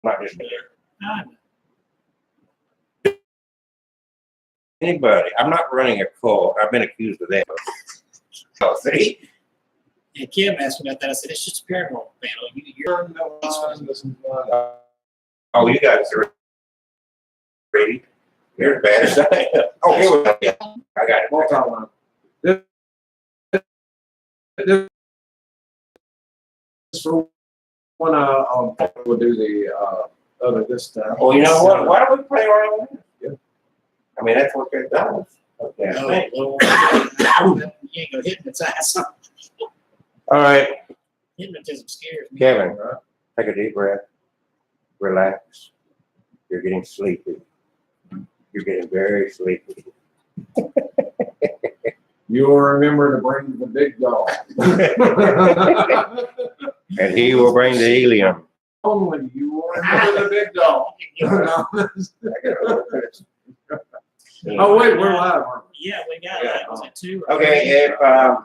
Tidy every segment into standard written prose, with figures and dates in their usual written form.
not just I anybody. I'm not running a cult. I've been accused of that. So, see? And Kim asked me about that. I said, it's just a paranormal panel. You're Oh, you guys are ready. You're as bad as I am. Oh, here we go. Yeah, I got it. This for when we'll do the other this time. Well, you know what? Why don't we play around with it? Yeah. I mean, that's what they've done. Okay, I think. You ain't gonna hypnotize. All right, Hypnotism scares me. Kevin, take a deep breath. Relax. You're getting sleepy. You're getting very sleepy. You'll remember to bring the big dog. And he will bring the helium. Only you will remember the big dog. Oh wait, we're live. Aren't we? Yeah, we got that. Was it 2? Okay, if I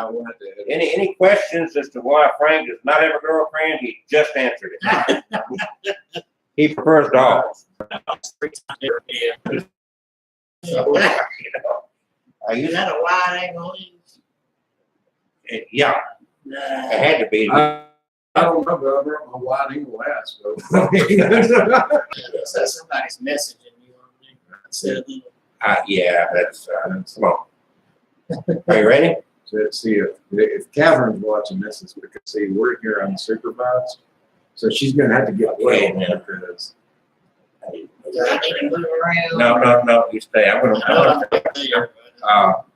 wanted to. any questions as to why Frank does not have a girlfriend, he just answered it. He prefers dogs. Yeah. So, you know, Is that a wide angle lens? yeah, Nah. it had to be. I don't know, but I brought my wide angle ass. So. So somebody's messaging you on there. Instead of little. Yeah, that's come on. Are you ready? So see if Catherine's watching this, it's because see we're here unsupervised, so she's gonna have to get away because. Do I need to move around? No, you stay. I'm gonna.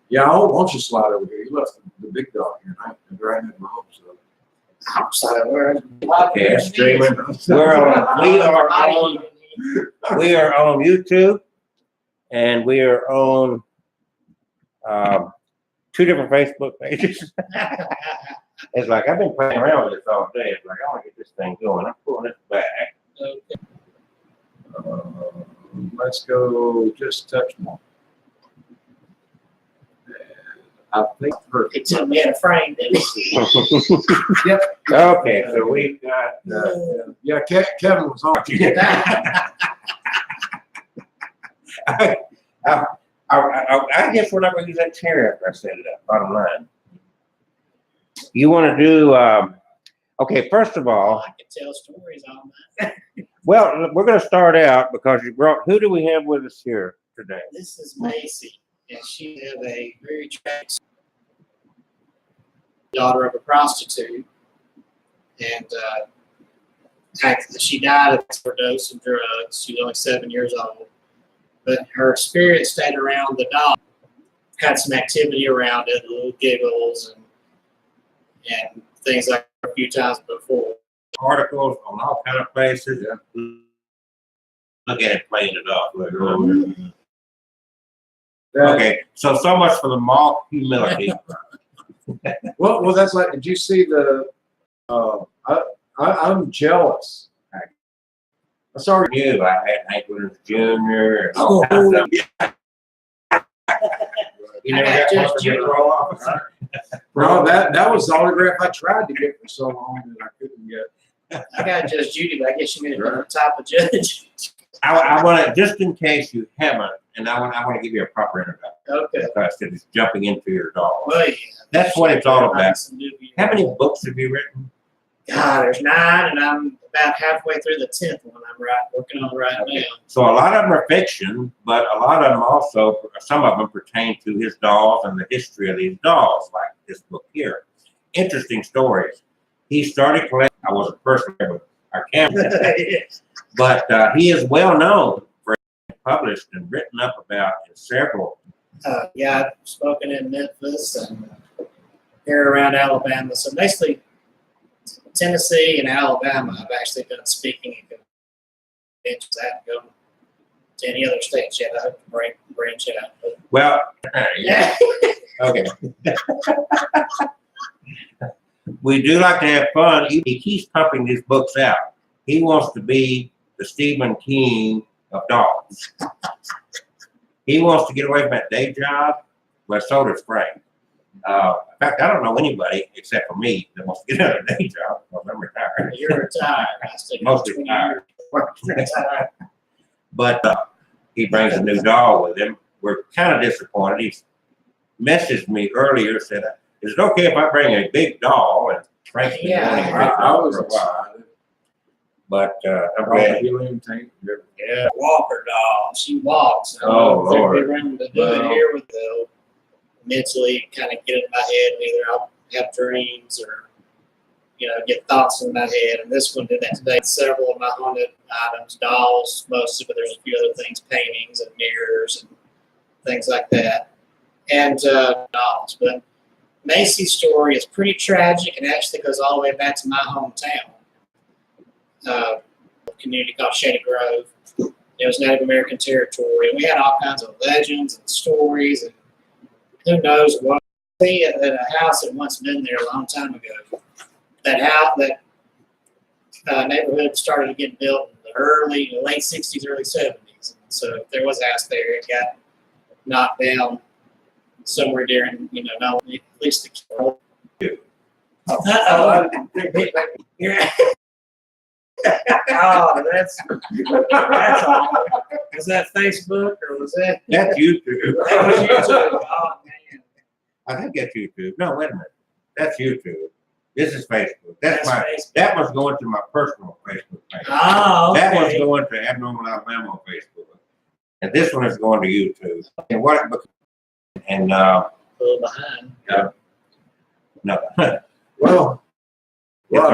Yeah, why don't you slide over here? You left the big dog here, right? And right in the home, so. I'm sorry, where? Yeah, streaming. We are on YouTube, and we are on 2 different Facebook pages. It's like I've been playing around with this all day. It's like I want to get this thing going. I'm pulling it back. Let's go just touch more. I think perfect. It took me in a frame, didn't it? Yep. Okay, so we've got. Yeah, Kevin was on. I guess we're not going to use that chair after I set it up. Bottom line. You want to do? Okay, first of all. I can tell stories all night. Well, we're going to start out because you brought. Who do we have with us here today? This is Macy, and she has a very tragic daughter of a prostitute, and she died of a overdose of drugs. She was only 7 years old, but her spirit stayed around the dog, had some activity around it, little giggles and things like that a few times before. Articles on all kind of places. Yeah. Look at it playing it off. Look, That- okay, so much for the mock humility. Well, that's like. Did you see the? I'm jealous. I saw You, I had Hank Williams Jr. and all kinds of stuff. You never got one from your parole officer? Bro, that was the autograph I tried to get for so long that I couldn't get. I got Judge Judy, but I guess you made it on the top of Judge. I want to, just in case you haven't, and I want to give you a proper introduction. Okay. Instead of jumping into your dog. Well, yeah. That's what it's all about. Some newbie. How many books have you written? God, there's 9, and I'm about halfway through the 10th one. I'm working on right now. So a lot of them are fiction, but a lot of them also, some of them pertain to his dogs and the history of these dogs, like this book here. Interesting stories. He started collecting. I wasn't personally with our camera, but he is well known for having published and written up about in several. Yeah, I've spoken in Memphis and here around Alabama. So basically, Tennessee and Alabama, I've actually done speaking at conventions. I haven't gone to any other states yet. I hope to branch out. Well, Yeah. okay. We do like to have fun. He keeps pumping these books out. He wants to be the Stephen King of dogs. He wants to get away from that day job. Well, so does Frank. In fact, I don't know anybody except for me that wants to get out of a day job because I'm retired. You're retired. I still got Most 20 retired. years. working the time. But he brings a new doll with him. We're kind of disappointed. He messaged me earlier, said, "Is it okay if I bring a big doll?" And Frank's been Yeah, wanting a big I doll was for a while. excited. But I'm All the glad. helium tank. Yeah, walker doll. She walks. I don't Oh, know if there'd be Lord. room to do Well. it here with the mentally kind of get in my head. Either I'll have dreams or, get thoughts in my head. And this one did that today. Several of my haunted items, dolls mostly, but there's a few other things, paintings and mirrors and things like that. And dolls. But Macy's story is pretty tragic and actually goes all the way back to my hometown. A community called Shady Grove. It was Native American territory, and we had all kinds of legends and stories, and who knows what. See, at a house that once been there a long time ago. That house, that neighborhood started to get built in the late '60s, early '70s. So if there was a house there, it got knocked down somewhere during, not at least the. Uh-oh. Yeah. Oh, that's all. Was that Facebook or was that? That's YouTube. That was YouTube. Oh man. I think that's YouTube. No, wait a minute. That's YouTube. This is Facebook. That's my. Facebook. That was going to my personal Facebook page. Oh, okay. That was going to Abnormal Alabama on Facebook, and this one is going to YouTube. And what? And A little behind. no. Well, Well,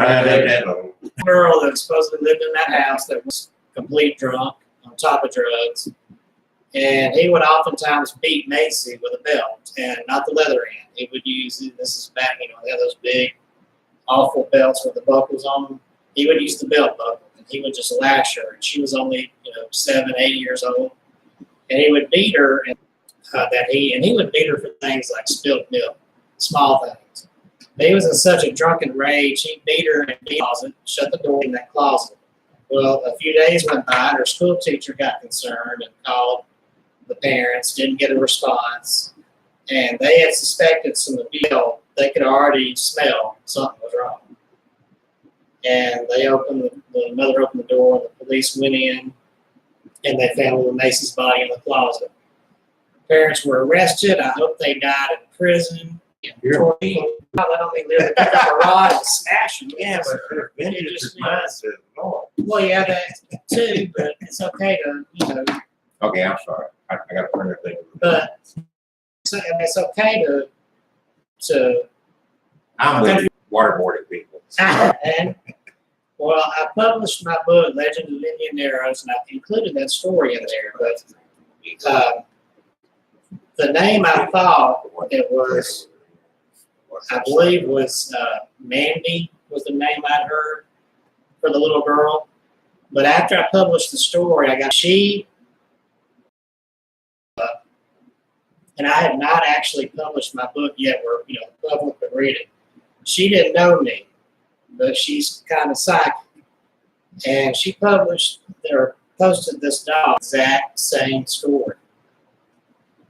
Girl that supposedly lived in that house that was complete drunk on top of drugs. And he would oftentimes beat Macy with a belt and not the leather end. He would use, this is back, they had those big, awful belts with the buckles on them. He would use the belt buckle and he would just lash her. And she was only, 7, 8 years old. And he would beat her and he would beat her for things like spilled milk, small things. But he was in such a drunken rage, he beat her in the closet, shut the door in that closet. Well, a few days went by, and her school teacher got concerned and called the parents, didn't get a response, and they had suspected some abuse. They could already smell something was wrong. And the mother opened the door, and the police went in, and they found little Macy's body in the closet. Parents were arrested. I hope they died in prison. You're mean. Let them live, pick up a rod and smash them. Yeah, but Vengeance is mine, says the Lord. well, yeah, that too. But it's okay to, Okay, I'm sorry. I got to turn that thing. but it's okay to I'm with waterboarding people. and well, I published my book, Legend of Indian Arrows, and I included that story in there. But the name I thought it was, I believe, was Mandy was the name I'd heard for the little girl. But after I published the story, I got and I had not actually published my book yet where, the public could read it. She didn't know me, but she's kind of psychic. And she posted this exact same story.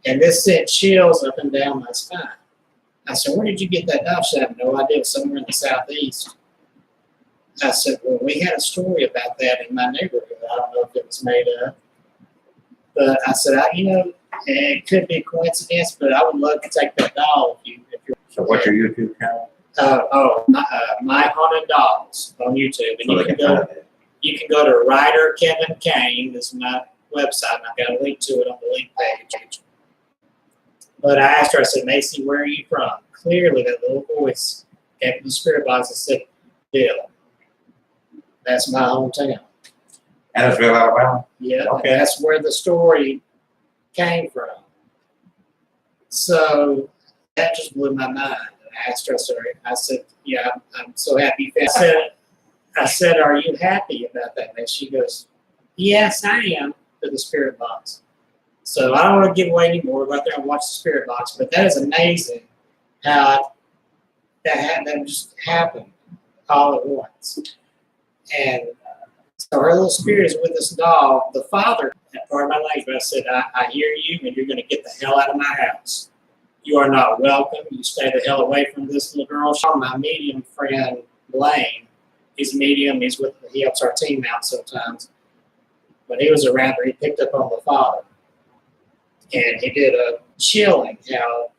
And this sent chills up and down my spine. I said, "Where did you get that doll?" She said, "I have no idea. Somewhere in the southeast." I said, "Well, we had a story about that in my neighborhood. I don't know if it was made up." But I said, it could be a coincidence, but I would love to take that doll if you're. So what's your YouTube channel? My Haunted Dolls on YouTube. And So they can find it. you can go to Writer Kevin Kane. This is my website, and I've got a link to it on the link page. But I asked her, I said, "Macy, where are you from?" Clearly, that little voice came from the spirit box and said, "Bill, that's my hometown." Adamsville, Alabama. Yeah, Okay. and that's where the story came from. So that just blew my mind. And I asked her, I said, "Yeah, I'm so happy." I said, "Are you happy about that?" And she goes, "Yes, I am," to the spirit box. So I don't want to give away any more. Go out there and watch the spirit box. But that is amazing how that just happened all at once. And so her little spirit is with this doll. The father, part of my language, I said, I hear you, and you're going to get the hell out of my house. You are not welcome. You stay the hell away from this little girl. My medium friend, Blaine, he's a medium. He helps our team out sometimes. when he was around her, he picked up on the father. And he did a chilling how,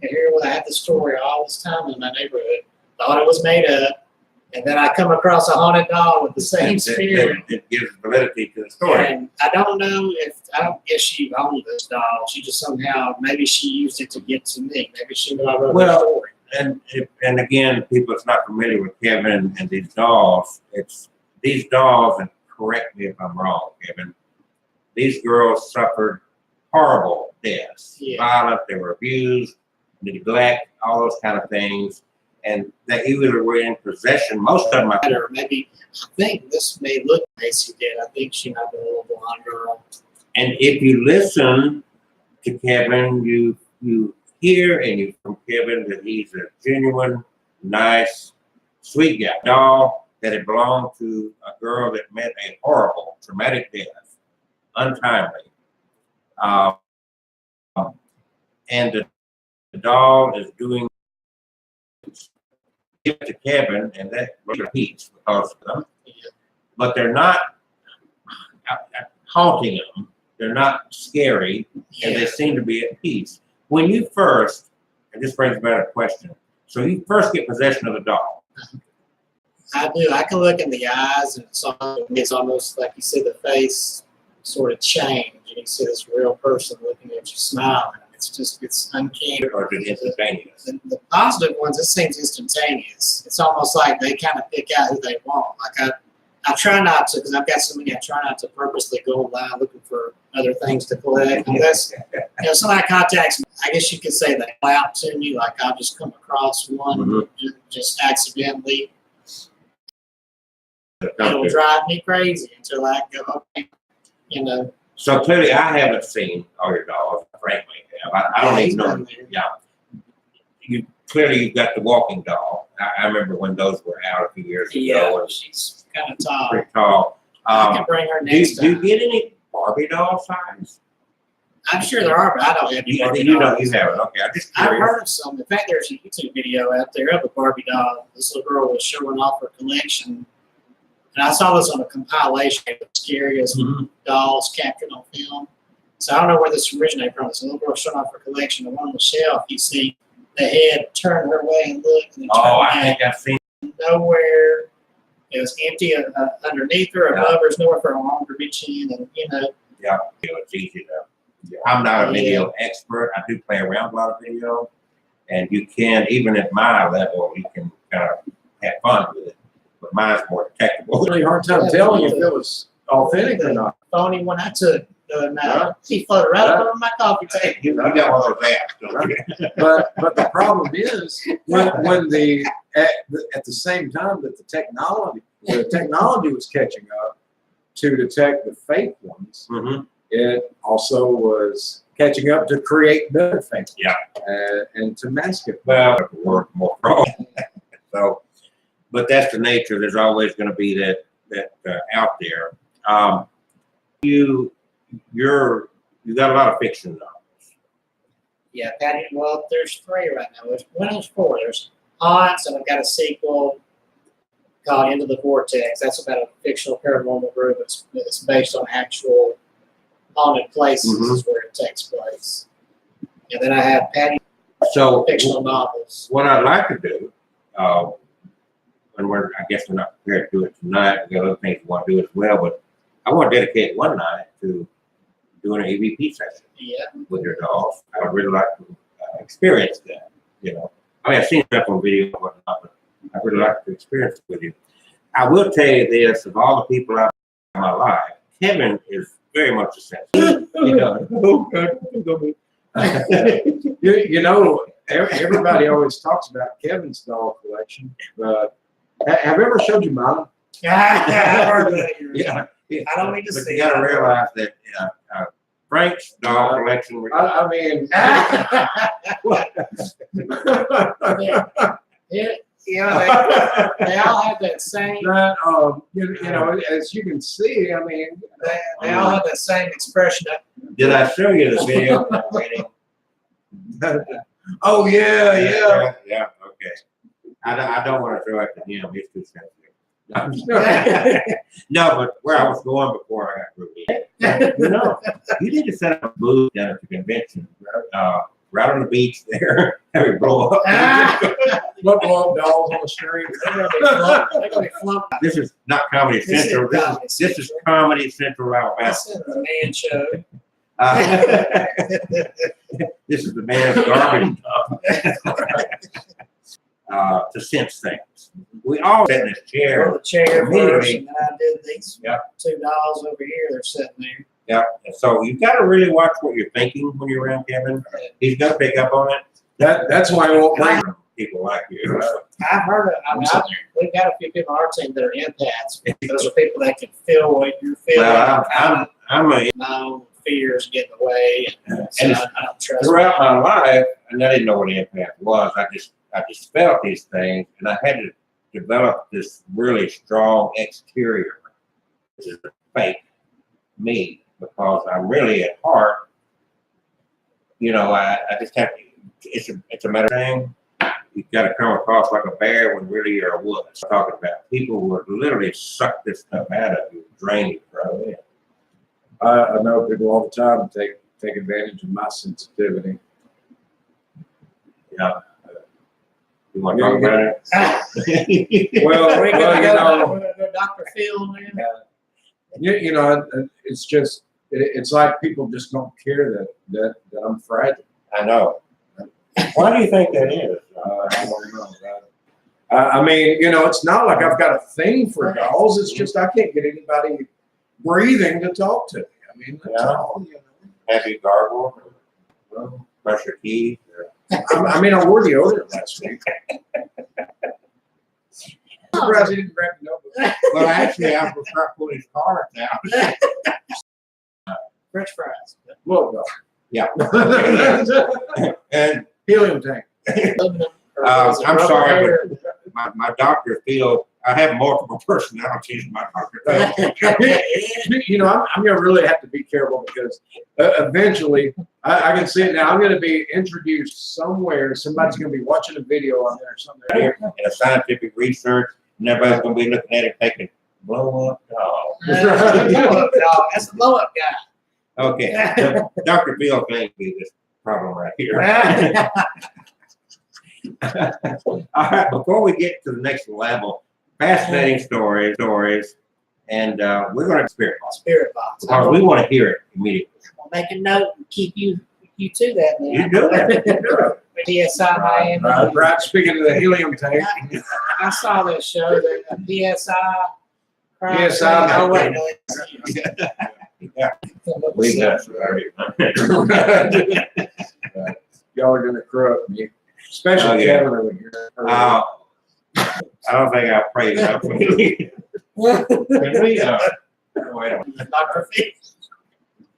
and here I had the story all this time in my neighborhood, thought it was made up, and then I come across a haunted doll with the same spirit. It gives validity to the story. And I don't know if, I don't guess she owned this doll. She just somehow, maybe she used it to get to me. Maybe she knew I wrote the story. And again, people that's not familiar with Kevin and these dolls, it's these dolls, and correct me if I'm wrong, Kevin, these girls suffered horrible deaths, violent, they were abused, neglect, all those kind of things. And they either were in possession, most of them, Or maybe, I think this may look Macy did. I think she might be a little blonde girl. and if you listen to Kevin, you hear and you from Kevin that he's a genuine, nice, sweet guy. Doll that had belonged to a girl that met a horrible, traumatic death, untimely. And the doll is doing it to Kevin, and that repeats because of them. But they're not haunting him. They're not scary, and they seem to be at peace. When you first, and this brings about a question. So you first get possession of the doll. I do. I can look in the eyes, and it's almost like you see the face sort of change, and you see this real person looking at you smiling. It's uncanny. Or is it instantaneous? The positive ones, it seems instantaneous. It's almost like they kind of pick out who they want. Like I try not to, because I've got so many, I try not to purposely go online looking for other things to collect. Unless, somebody contacts me, I guess you could say they fly out to me, like I'll just come across one just accidentally. It'll drive me crazy until I go, okay, So clearly, I haven't seen all your dolls, frankly. I don't even know. Yeah. You've got the walking doll. I remember when those were out a few years ago. Yeah, she's kind of tall. Pretty tall. I can bring her next Do you time. get any Barbie doll size? I'm sure there are, but I don't have any Barbie You dolls. haven't. Okay, I'm just I've curious. heard of some. In fact, there's a YouTube video out there of a Barbie doll. This little girl was showing off her collection. And I saw this on a compilation of the scariest dolls captured on film. So I don't know where this originated from. This little girl showing off her collection. And on the shelf, you see the head turn her way and look. And then Oh, turn I think I've seen. nowhere. It was empty underneath her, above her. There's nowhere for her arm to reach in. And, Yeah, it's easy to. I'm not a video expert. I do play around a lot of video, and you can, even at my level, you can kind of have fun with it. But mine's more detectable. Really hard time telling if it was authentic or not. phony one I took. She floated right over my coffee table. You got one of those apps, don't you? But the problem is when at the same time that the technology was catching up to detect the fake ones, it also was catching up to create better fake ones. Yeah. And to mask it. Well, work more fraud. So, but that's the nature. There's always going to be that out there. You got a lot of fiction novels. Yeah, Patty. Well, there's 3 right now. There's 4. There's Haunts, and I've got a sequel called Into the Vortex. That's about a fictional paranormal group. It's based on actual haunted places is where it takes place. And then I have Patty So fictional novels. what I'd like to do, and I guess we're not prepared to do it tonight. We got other things we want to do as well, but I want to dedicate one night to doing an EVP session with your dolls. I would really like to experience that. I mean, I've seen stuff on video and whatnot, but I'd really like to experience it with you. I will tell you this: of all the people I've in my life, Kevin is very much a sensitive. Everybody always talks about Kevin's doll collection, but have I ever showed you mine? Yeah. I don't need to But see you got to it. realize that Frank's doll collection. I mean, They all have that same. as you can see, I mean, They all have that same expression. Did I show you the video? oh yeah. Yeah. Okay. I don't want to throw it to him. He's too sensitive. No, but where I was going before I got really, you know, you need to set up a booth down at the convention, right on the beach there. Have it blow up. Blow up dolls on the street. They're gonna be floating. This is not Comedy This is Central. Comedy This is Comedy Central Alabama. This is the man show. This is the man's garbage to sense things. We all sit in this chair. The chair Immediately. first, and then I did these Yeah. $2 over here. They're sitting there. Yeah, and so you've got to really watch what you're thinking when you're around Kevin. He's going to pick up on it. That's why I won't bring From people like you. I've heard it. We've got a few people on our team that are empaths. Those are people that can feel what you're feeling. Well, I'm a My own fears get in the way, so And I don't trust. throughout my life, and I didn't know what an empath was. I just felt these things, and I had to develop this really strong exterior, which is a fake me, because I'm really at heart. You know, I just have to. It's a matter of thing. You've got to come across like a bear when really you're a wolf. I'm talking about people who would literally suck this stuff out of you, drain you from it. I know people all the time take advantage of my sensitivity. Yeah. You want to talk about it? Well, We well, gotta you know, go Dr. Phil, man. you know, it's just it's like people just don't care that I'm fragile. I know. Why do you think that is? I don't know. I mean, you know, it's not like I've got a thing for dolls. It's just I can't get anybody breathing to talk to me. I mean, that's Yeah. all. You Have you gargled? know. Brush your teeth? I mean, I wore deodorant last week. Surprised he didn't grab me up. Well, actually, I will start pulling his cards out. French fries. Look, dog. Yeah. And Helium tank. I'm sorry, but my doctor feels I have multiple personalities. My doctor feels. You know, I'm going to really have to be careful because eventually, I can see it now. I'm going to be introduced somewhere. Somebody's going to be watching a video on there or something. Here in a scientific research, and everybody's going to be looking at it thinking, blow up dog. That's the blow up guy. Okay, so Dr. Bill thinks this problem right here. All right, before we get to the next level, fascinating stories, and we're going to spirit box Spirit box. because we want to hear it immediately. I'll make a note and keep you to that now. You do it. You do it. PSI Miami. Right, speaking of the helium tank. I saw that show that PSI. PSI. Oh wait, no. Yeah, we got Y'all are going to corrupt me. Especially Oh, yeah. Kevin over here. I don't think I prayed enough for you. Can we, wait a minute. Dr. Phil.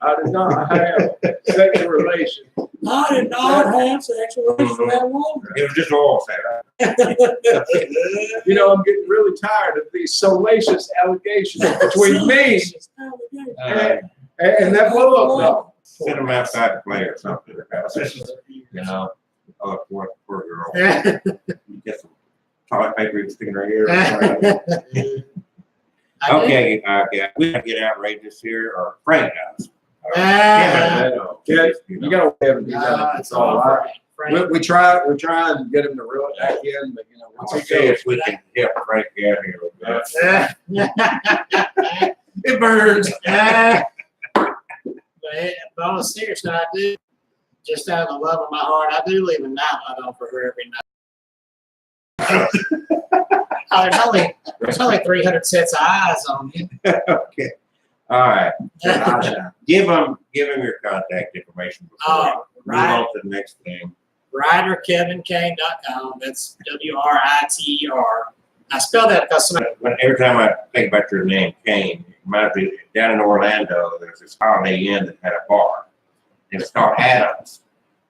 I did not have sexual relations. I did not have sexual relations with that woman. It was just oil sand. You know, I'm getting really tired of these salacious allegations between me and that blow up dog. Send them outside to play or something. You know, poor girl. You get some toilet paper and stick in her ear. Okay, we gotta get outrageous here, or Frank does. Yeah, you got to have him do that. It's all right. We try and get him to reel it back in, but you know, once Let's he see goes, if we can help Frank out here a little bit. it burns. But on a serious note, I do, just out of the love of my heart, I do leave a nightlight on for her every night. There's only 300 sets of eyes on you. Okay, all right. Give him your contact information before we move Right. on to the next thing. WriterKevinKane.com. That's WRITER. I spell that because somebody. But every time I think about your name, Kane, it reminds me down in Orlando, there's this Holiday Inn that had a bar. It was called Adams.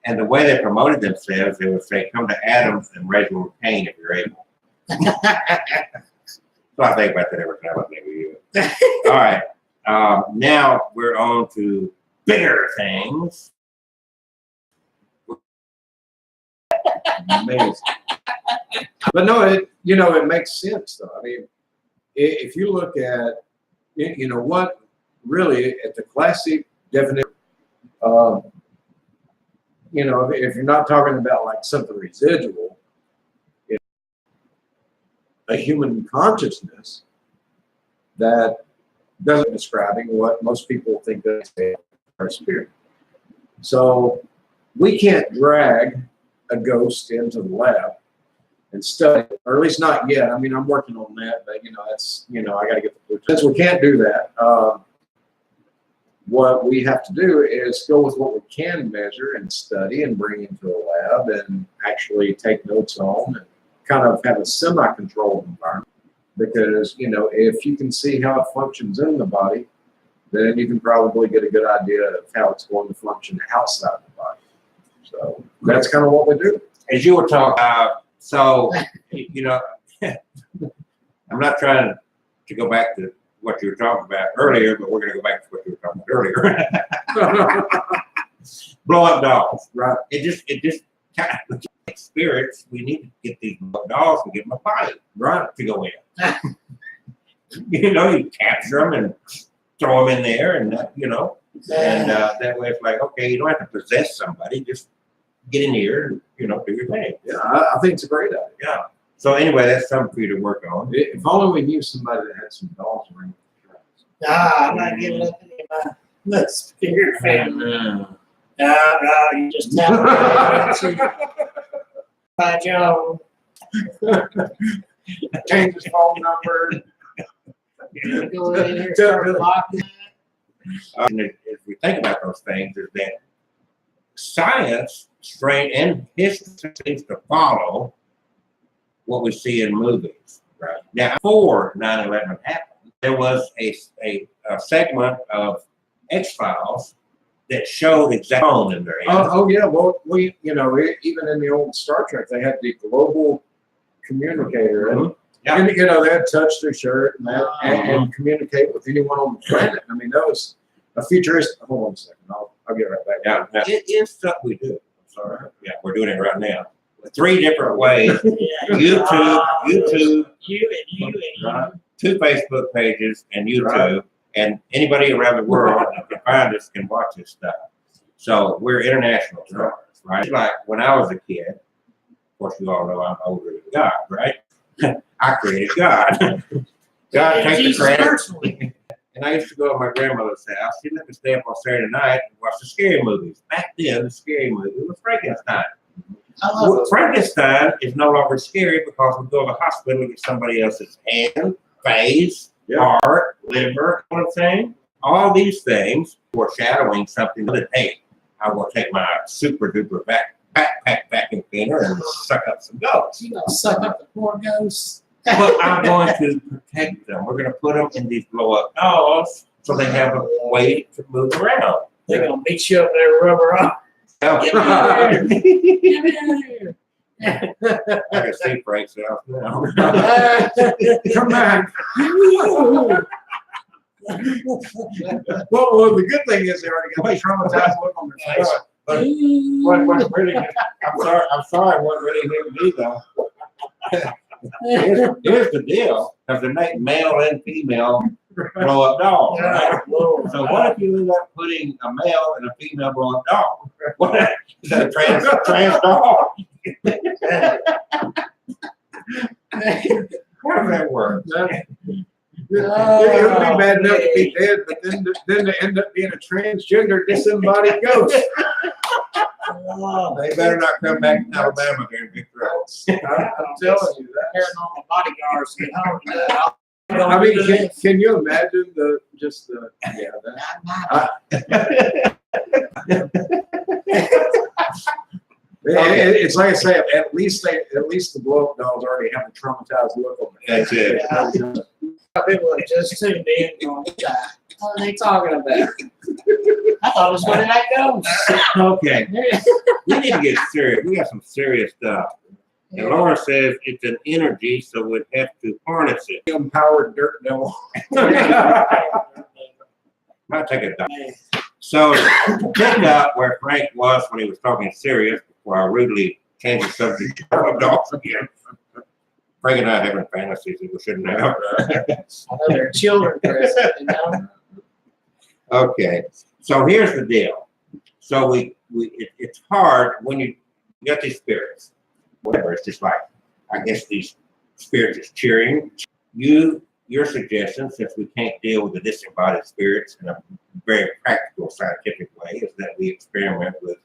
And the way they promoted themselves, they would say, come to Adams and Reginald Kane if you're able. So I think about that every time I think of you. All right. Now we're on to bigger things. Amazing. But no, it makes sense though. I mean, if you look at, you know, what really at the classic definition, you know, if you're not talking about like something residual, a human consciousness that doesn't describing what most people think is our spirit. So we can't drag a ghost into the lab and study, or at least not yet. I mean, I'm working on that, but you know, that's, you know, I got to get the since we can't do that. What we have to do is go with what we can measure and study and bring into a lab and actually take notes on and kind of have a semi-controlled environment. Because, you know, if you can see how it functions in the body, then you can probably get a good idea of how it's going to function outside the body. So that's kind of what we do. As you were talking, so, you know, I'm not trying to go back to what you were talking about earlier, but we're going to go back to what you were talking about earlier. Blow up dolls. Right. It just kind of, like spirits, we need to get these blow up dolls and give them a body. Right. To go in. You know, you capture them and throw them in there, and you know, and that way it's like, okay, you don't have to possess somebody, just get in here and, you know, do your thing. Yeah, I think it's a great idea. Yeah. So anyway, that's something for you to work on. If only we knew somebody that had some dolls around. I'm not giving up any of my spirit family. You just tell me. By Joe. Change his phone number. Go in here, start locking. And if we think about those things, is that science, straight and history seems to follow what we see in movies. Right now, before 9/11 happened, there was a segment of X-Files that showed exactly in their Oh yeah, well, we, you know, even in the old Star Trek, they had the global communicator, and, Yeah. and you know, they'd touch their shirt and communicate with anyone on the planet. I mean, that was a futuristic. Hold on a second, I'll get right back. Yeah, now, it is stuff we do. I'm sorry. Yeah, we're doing it right now. 3 different ways. YouTube, You and you. right? 2 Facebook pages and YouTube, and anybody around the world that can find us can watch this stuff. So we're international stars, right? Like when I was a kid, of course you all know I'm older than God, right? I created God. God takes the Jesus credit. personally. And I used to go to my grandmother's house. She'd let me stay up on Saturday night and watch the scary movies. Back then, the scary movie was Frankenstein. I love Frankenstein is no longer scary because we go to the hospital and get somebody else's hand, face, heart, liver, you know what I'm saying? All these things foreshadowing something that, hey, I will take my super duper backpack vacuum cleaner and suck up some ghosts. You gonna suck up the poor ghosts. But I'm going to protect them. We're going to put them in these blow up dolls so they have a way to move around. They're gonna beat you up there, rubber off. I can see Frank's house now. Come back. Well, the good thing is they already got the traumatized look on their face. But what really, I'm sorry, what really hit me though. Here's the deal, because they make male and female blow up dolls, right? So what if you end up putting a male and a female blow up doll? What is that, a trans doll? How does that work? It would be bad enough to be dead, but then to end up being a transgender disembodied ghost. They better not come back to Alabama during big throats. I'm telling you that. Paranormal bodyguards get home. I mean, can you imagine it's like I say, at least the blow up dolls already have a traumatized look on their face. That's it. People are just tuned in going, what are they talking about? I thought it was one of that ghosts. Okay, we need to get serious. We got some serious stuff. And Laura says it's an energy, so we'd have to harness it. Empowered dirt devil. Might take a dive. So, pick up where Frank was when he was talking serious before I rudely changed the subject to dogs again. Frank and I having fantasies that we shouldn't have. I know there are children present, you know. Okay, so here's the deal. So it's hard when you got these spirits, whatever. It's just like, I guess these spirits is cheering. Your suggestion, since we can't deal with the disembodied spirits in a very practical, scientific way, is that we experiment with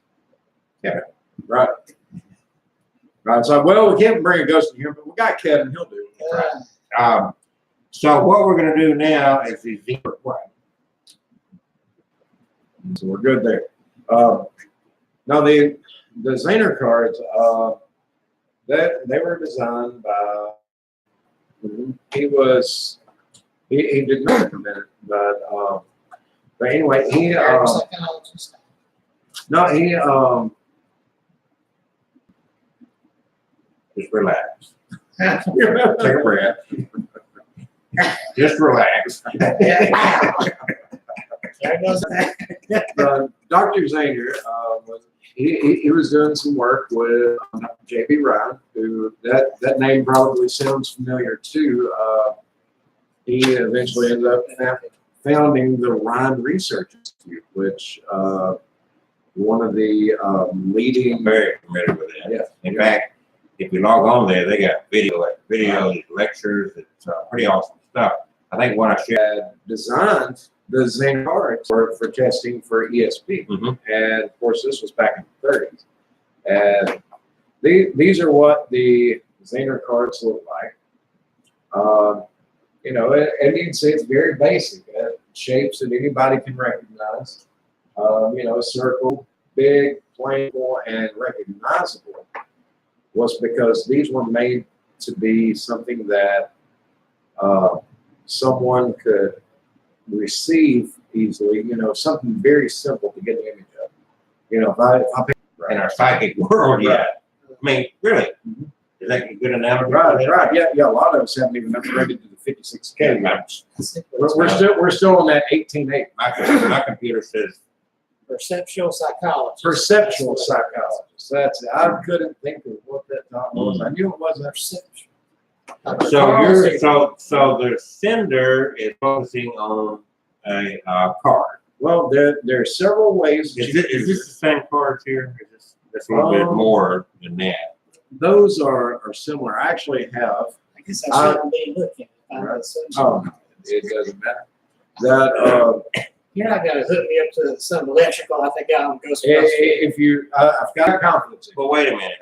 Kevin. Right. Right. So, well, we can't bring a ghost in here, but we got Kevin. He'll do it. So what we're going to do now is these zebra what? So we're good there. Now the Zener cards, they were designed by. He did not commit it, but anyway, Psychologist. Just relax. Take a breath. Just relax. There goes Dr. Zener he was doing some work with J.B. Ryan, who that name probably sounds familiar too. He eventually ended up founding the Ryan Research Institute, which one of the leading. I'm very familiar with that. Yeah. In fact, if you log on there, they got videos, lectures. It's pretty awesome stuff. I think what I shared. Designed the Zener cards for testing for ESP. And of course, this was back in the 30s. And these are what the Zener cards look like. You know, and you can see it's very basic. Shapes that anybody can recognize. You know, circle, big, plainable, and recognizable was because these were made to be something that someone could receive easily, you know, something very simple to get an image of. You know, if I In our psychic world, yeah. I mean, really, is that a good analogy? right, yeah, a lot of us haven't even upgraded to the 56K. We're still on that 18.8. My computer says perceptual psychologist. Perceptual psychologist. That's it. I couldn't think of what that thought was. I knew it wasn't Perception. so the sender is focusing on a card. Well, there are several ways. Is this the same cards here? Is this a little bit more than that? Those are similar. I actually have. I guess I shouldn't be looking. Oh, it doesn't matter. That You're not going to hook me up to some electrical. I think I'm Ghostbusters. if you, I've got confidence. Well, wait a minute.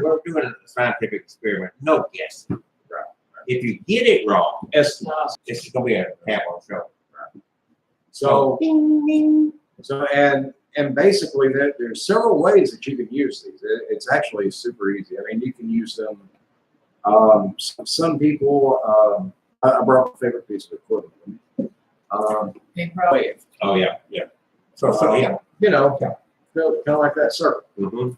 We're doing a scientific experiment. No guessing. Right. If you get it wrong, Yes. it's going to be a tap on the shoulder. So and basically there's several ways that you can use these. It's actually super easy. I mean, you can use them. Some people. I brought my favorite piece of equipment. Big probably. Oh yeah. So yeah. You know, kind of like that circle. Mm-hmm.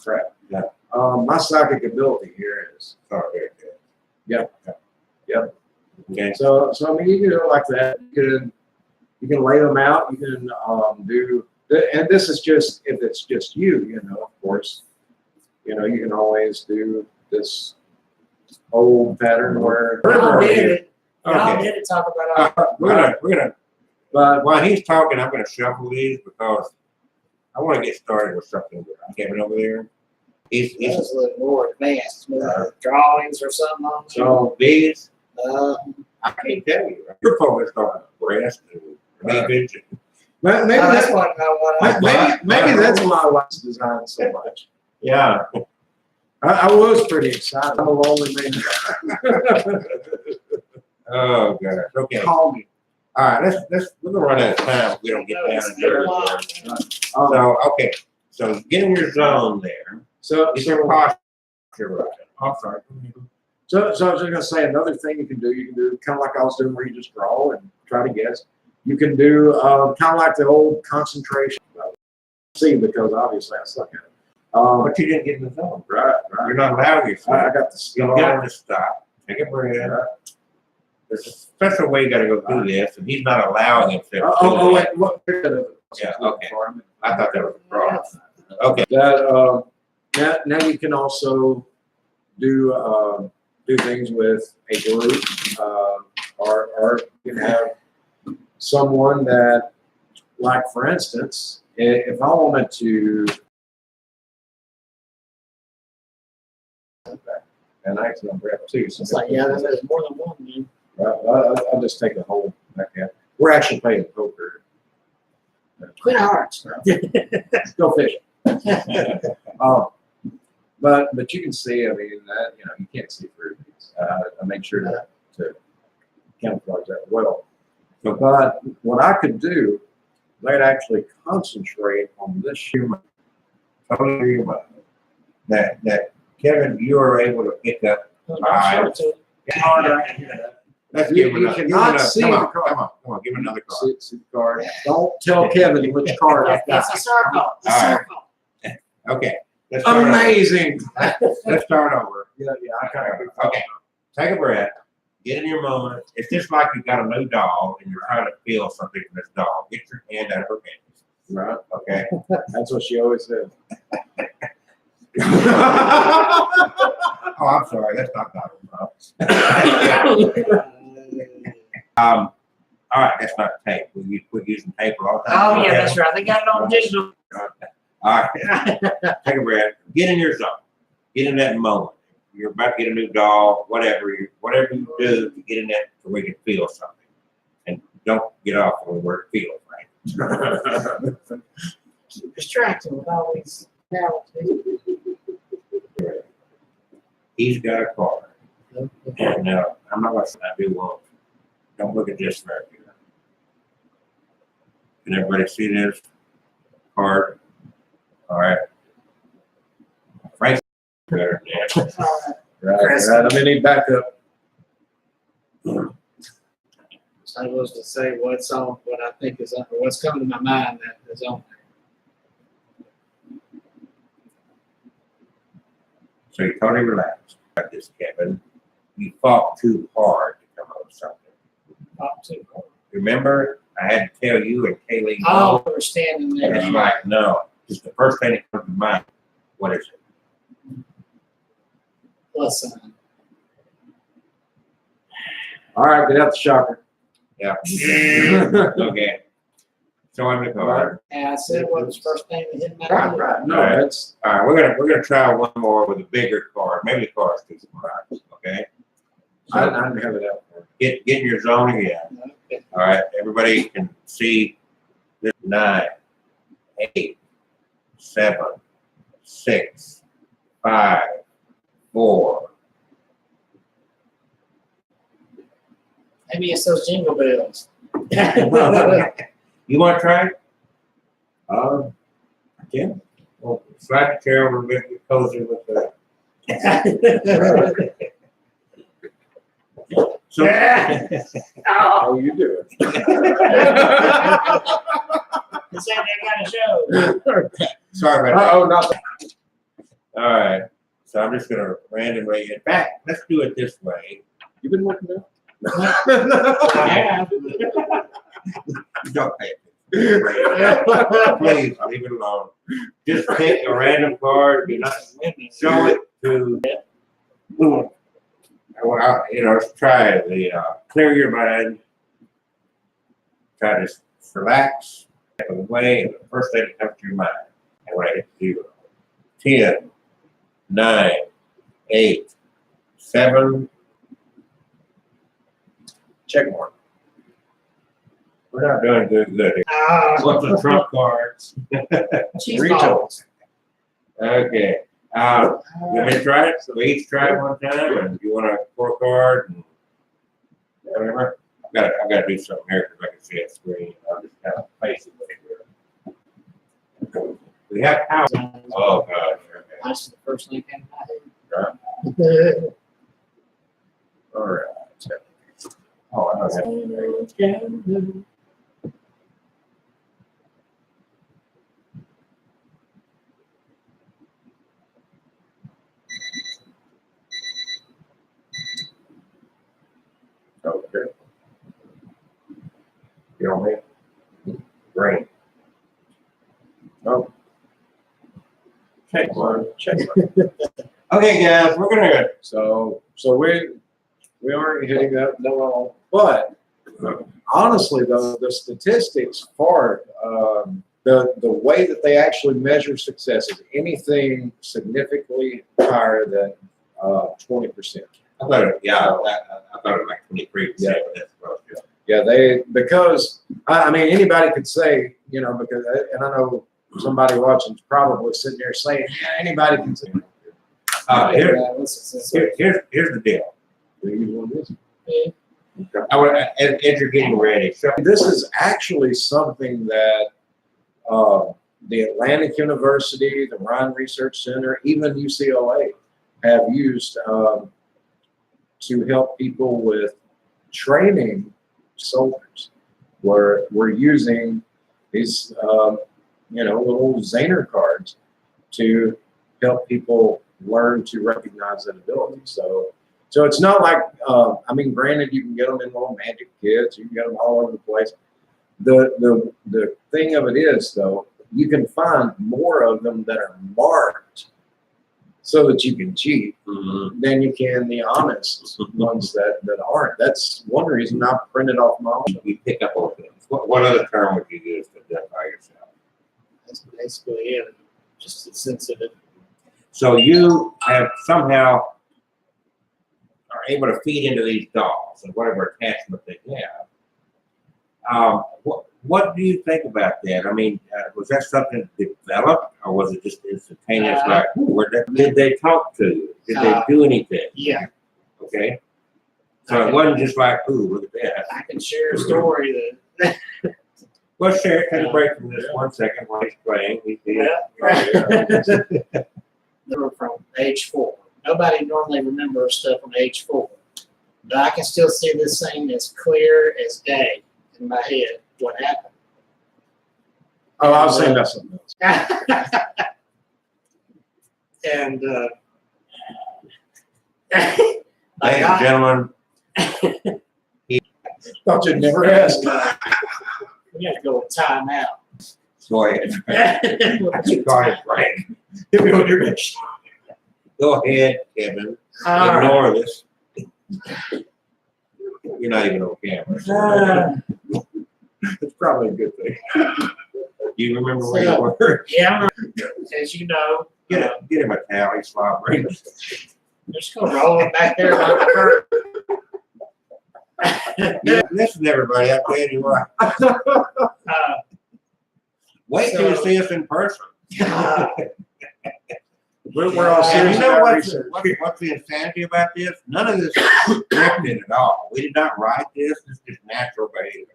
Correct. Yeah. My psychic ability here is. Oh, very good. Yep. Okay. So I mean, you can do it like that. You can lay them out. You can do, and this is just if it's just you. You know, of course, you know you can always do this old pattern where. Y'all did it. Y'all Okay. did it. Talk about We're gonna. But While he's talking, I'm gonna shuffle these because I want to get started with something with Kevin over there. He's those look more advanced, more drawings or something on there. so these. Uh, I can't tell you. You're focused on breast and cleavage. maybe that's that's what I maybe that's why I like this design so much. Yeah. I was pretty excited. I'm a lonely man. Oh god. Okay. Call me. All right. We're gonna run out of time if we don't get down it's and dirty. too long. So okay. So get in your zone there. So Get your posture right. I'm sorry. So I was just gonna say another thing you can do kind of like I was doing where you just draw and try to guess. You can do kind of like the old concentration. See, because obviously I suck at it. But you didn't get in the zone. Right. You're not allowing yourself. I got the You got to stop. Take a breath. There's a special way you got to go through this, and he's not allowing himself. to do that. wait, what? Yeah, okay. I thought that was a problem. Okay. That now you can also do do things with a group, or you can have someone that, like for instance, if I wanted to, and actually I'm grab two. So It's like, yeah, there's more than one, man. I'll just take the whole back out. We're actually playing poker. Quit hearts. Go fishing. But you can see, I mean, that, you know, you can't see through these. I make sure to camouflage that well. But what I could do, I'd actually concentrate on this human. Totally agree about that. That Kevin, you were able to pick up. Let's You give him another. Give him cannot another. see Come the on, card. come on, give him another card. See the card. Don't tell Kevin which card I've got. It's a circle. It's a All right. circle. Okay. Let's start over. Amazing. Let's start over. Yeah, I kind of. Okay. Take a breath. Get in your moment. It's just like you got a new dog and you're trying to feel something from this dog. Get your hand out of her hands. Right. Okay. That's what she always said. Oh, I'm sorry. That's not Dr. All right. That's not tape. We quit using tape all the time. Oh, yeah, that's right. They got it on digital. All right. Take a breath. Get in your zone. Get in that moment. You're about to get a new dog, whatever you do to get in that so we can feel something. And don't get off on the word feel, right? Keep distracting with all these analogies. He's got a card. And I'm not going to say I do one. Don't look at this right here. Can everybody see this card? All right. Frank's better than that. Right. I'm gonna need backup. So I was to say what's on, what I think is on, or what's coming to my mind that is on So you're totally relaxed about this, Kevin. You fought too hard to come up with something. there. Up to. Remember, I had to tell you and Kaylee. Oh, we're standing And there. it's like, no, just the first thing that comes to mind. What is it? Plus sign. All right, get out the shocker. Yeah. Okay. Show him the card. And I said what was the first thing that hit my Right, head. right. No, All right. that's All right, we're gonna try one more with a bigger card. Maybe the card's too small. Okay. I So didn't have it out there. get in your zone again. Okay. All right. Everybody can see this 9, 8, 7, 6, 5, 4. Maybe it's those jingle bells. You want to try it? Again? Well, slide the chair over a bit, get cozy with that. So, Oh, How you doing? it's that kind of show. sorry about that. Oh, not that. All right. So I'm just gonna randomly. In fact, let's do it this way. You've been working out? Yeah. Don't pay attention. Please leave it alone. Just pick a random card. Do not show it to. Well, let's try the clear your mind. Try to relax, step away, and the first thing that comes to your mind. And when I hit 0, 10, 9, 8, 7. Check mark. We're not doing good. Ah, What's the trump cards? cheese Retail. balls. Okay. You want me to try it? So we each try it one time, and you want a 4 card and whatever. I've got to do something here because I can see a screen. I'll just kind of face it right here. We have power. Oh gosh. Okay. That's the first thing that came Right. to my head. All right. Oh, I don't have. Okay. You know me? Green. Oh. Check one. Check one. Okay, guys, we're gonna. So So we aren't hitting that no, but honestly, though, the statistics for the way that they actually measure success is anything significantly higher than 20%. I thought it, yeah, I thought it was like 23%. Yeah. That's what I was Yeah, because I mean anybody could say, you know, because and I know somebody watching is probably sitting there saying, yeah, anybody can say. Here's the deal. Use one of these. As you're getting ready, so This is actually something that the Atlantic University, the Ryan Research Center, even UCLA have used to help people with training soldiers. Where we're using these, you know, little Zaner cards to help people learn to recognize that ability. So it's not like, I mean, granted, you can get them in little magic kits, you can get them all over the place. The thing of it is, though, you can find more of them that are marked so that you can cheat than you can the honest ones that aren't. That's one reason I printed off my own. you pick up on things. What other term would you use to identify yourself? That's basically it. Just as sensitive. So you have somehow are able to feed into these dolls and whatever attachment they have. What do you think about that? I mean, was that something developed, or was it just instantaneous? Like, did they talk to you? Did they do anything? Yeah, Okay. So it wasn't just like, ooh, look at that. I can share a story that. Well, share it. Take a break from this 1 second while he's playing. They were from age 4. Nobody normally remembers stuff from age 4, but I can still see this thing as clear as day in my head. What happened? Oh, I was saying that's something else. And Ladies and gentlemen, Thought you'd never ask. we have to go with time out. go ahead. You got it right. Hit me with your bitch. Go ahead, Kevin. All right. Ignore this. You're not even on camera. So It's probably a good thing. do you remember where you were? Yeah, as you know, Get him a towel. He's slobbering. just go roll it back there like a bird. Listen, everybody. I tell you what. Wait till you see us in person. We're all And serious you know about what's, research. what's the insanity about this? None of this is scripted at all. We did not write this. It's just natural behavior.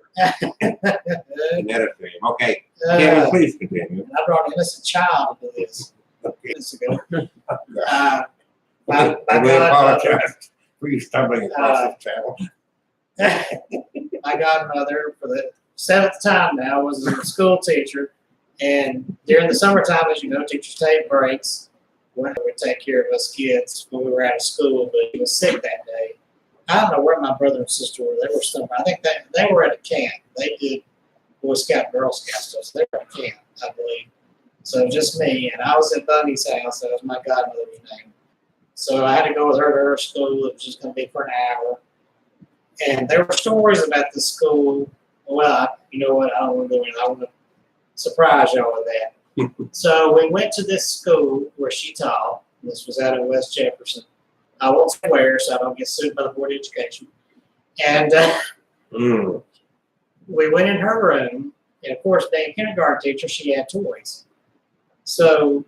Genetic thing. Okay, Kevin, please continue. I brought an innocent child into this Okay. minutes ago. My And we godmother, apologize for you stumbling across this channel. my godmother, for the 7th time now, was a school teacher. And during the summertime, as you know, teachers take breaks. When would take care of us kids when we were out of school, but he was sick that day. I don't know where my brother and sister were. They were somewhere. I think they were at a camp. They did Boy Scout, Girl Scout stuff. So they were at a camp, I believe. So just me, and I was at Bunny's house. That was my godmother's name. So I had to go with her to her school. It was just going to be for an hour. And there were stories about the school. Well, you know what? I don't want to go in. I want to surprise y'all with that. So we went to this school where she taught. This was out in West Jefferson. I won't say where, so I don't get sued by the Board of Education. And we went in her room, and of course, being a kindergarten teacher, she had toys. So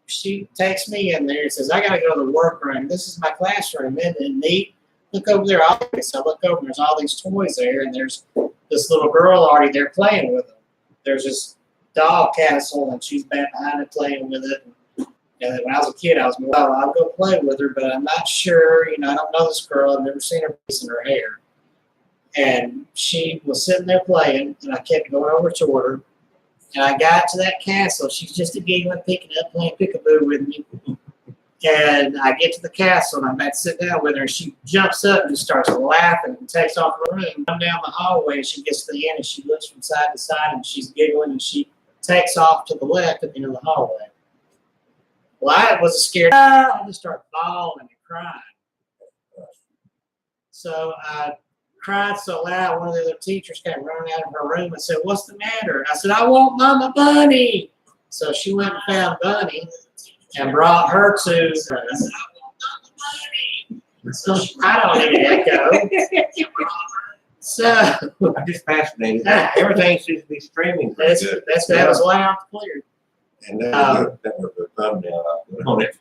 she takes me in there and says, "I got to go to the workroom. This is my classroom. Isn't it neat? Look over there." So I look over, and there's all these toys there, and there's this little girl already there playing with them. There's this doll castle, and she's been behind it playing with it. And when I was a kid, I was more, well, I'll go play with her, but I'm not sure. You know, I don't know this girl. I've never seen her face in her hair. And she was sitting there playing, and I kept going over toward her. And I got to that castle. She's just a giggling, picking up, playing peekaboo with me. And I get to the castle, and I'm about to sit down with her, and she jumps up and just starts laughing and takes off her room. I'm down the hallway, and she gets to the end, and she looks from side to side, and she's giggling, and she takes off to the left at the end of the hallway. Well, I was scared. I just started bawling and crying. So I cried so loud, one of the other teachers came running out of her room and said, "What's the matter?" And I said, "I want Mama Bunny." So she went and found Bunny and brought her to. So I don't need an echo. So I'm just fascinated. Everything seems to be streaming pretty good. that was loud and clear. And that was a thumbnail I put on it.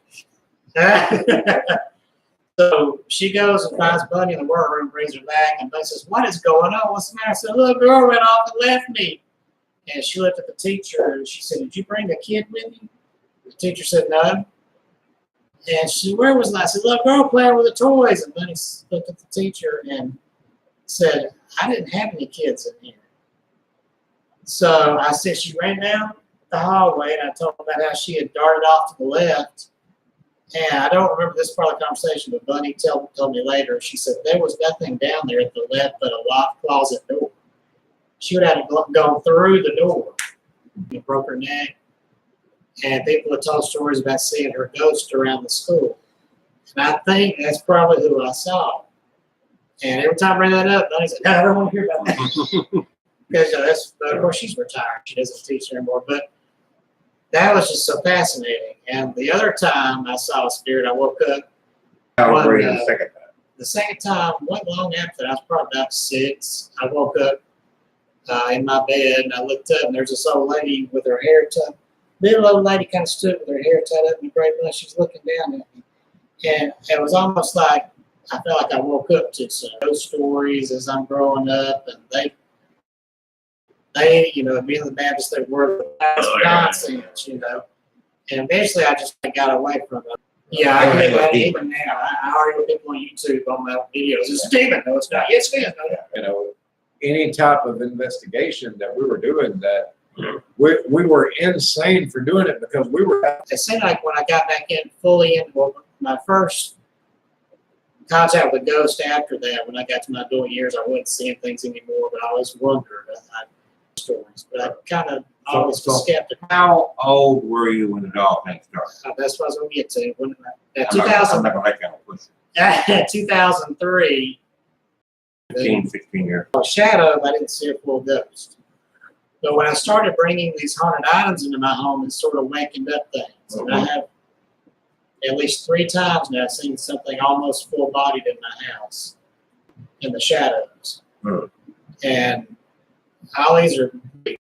So she goes and finds Bunny in the workroom, brings her back, and Bunny says, "What is going on? What's the matter?" I said, "A little girl went off and left me." And she looked at the teacher and she said, "Did you bring a kid with you?" The teacher said, "No." And she said, "Where was that?" I said, "Little girl playing with the toys." And Bunny looked at the teacher and said, "I didn't have any kids in here." So I said, she ran down the hallway and I told her about how she had darted off to the left. And I don't remember this part of the conversation, but Bunny told me later, she said, there was nothing down there at the left but a locked closet door. She would have gone through the door and broke her neck. And people have told stories about seeing her ghost around the school. And I think that's probably who I saw. And every time I bring that up, Bunny said, "No, I don't want to hear about that." Because of course, she's retired. She doesn't teach anymore. But that was just so fascinating. And the other time I saw a spirit, I woke up. How old were you the second time? The second time, wasn't long after that, I was probably about 6. I woke up in my bed and I looked up and there's this old lady with her hair tucked. Little old lady kind of stood with her hair tied up in a gray bun. She's looking down at me. And it was almost like I felt like I woke up to some ghost stories as I'm growing up. And they, you know, being the Baptist, they were nonsense, you know. And eventually I just got away from it. Yeah, I get that even now. I argue with people on YouTube on my videos. It's Stephen. No, it's not. Yes, it is. You know, any type of investigation that we were doing, that we were insane for doing it because we were. It seemed like when I got back in fully into my first contact with the ghost after that, when I got to my adult years, I wasn't seeing things anymore, but I always wondered stories. But I kind of always was skeptical. How old were you when the dog thing started? That's what I was going to get to. When, I'm 2000, not going to let you push 2003, 15, 16 years. shadow, I didn't see a full ghost. But when I started bringing these haunted items into my home, it sort of wakened up things. And I have at least 3 times now seen something almost full-bodied in my house in the shadows. And all these are, I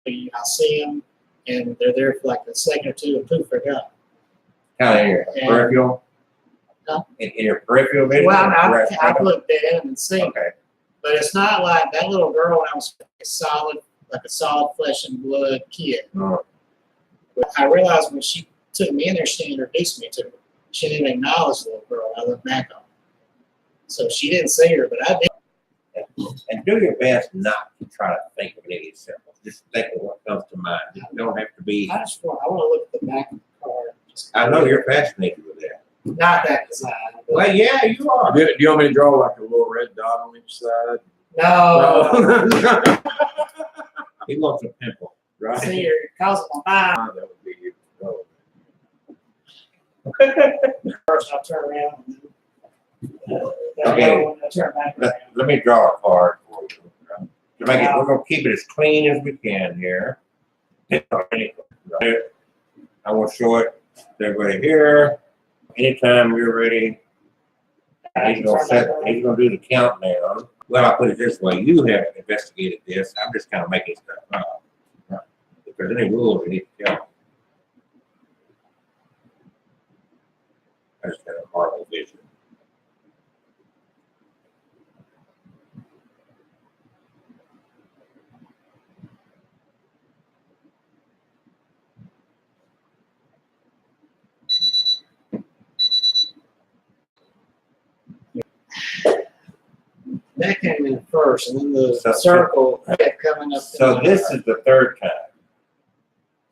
see them, and they're there for like a second or two, and poof, they're gone. Kind of in your peripheral? Huh? In your peripheral vision? Well, I looked at them and see them. Okay. But it's not like that little girl when I was like a solid flesh and blood kid. Oh. But I realized when she took me in there, she introduced me to her. She didn't acknowledge the little girl. I look back on her. So she didn't see her, but I did. And do your best not to try to think of any symbols. Just think of what comes to mind. You don't have to be. I want to look at the back of the card. I know you're fascinated with that. Not that design. But Well, yeah, you are. Do you want me to draw like a little red dot on each side? no. He wants a pimple. Right. See, you're causing my mind. That would be you. Oh. First, I'll turn around. And Okay. I'll turn back around. Let me draw a card for you. To make it, we're going to keep it as clean as we can here. I will show it to everybody here. Anytime you're ready, he's going to do the countdown. Well, I'll put it this way. You have investigated this. I'm just kind of making stuff up. If there's any rules, you need to tell me. I just got a horrible vision. That came in first, and then the So- circle kept coming up. So this is the third time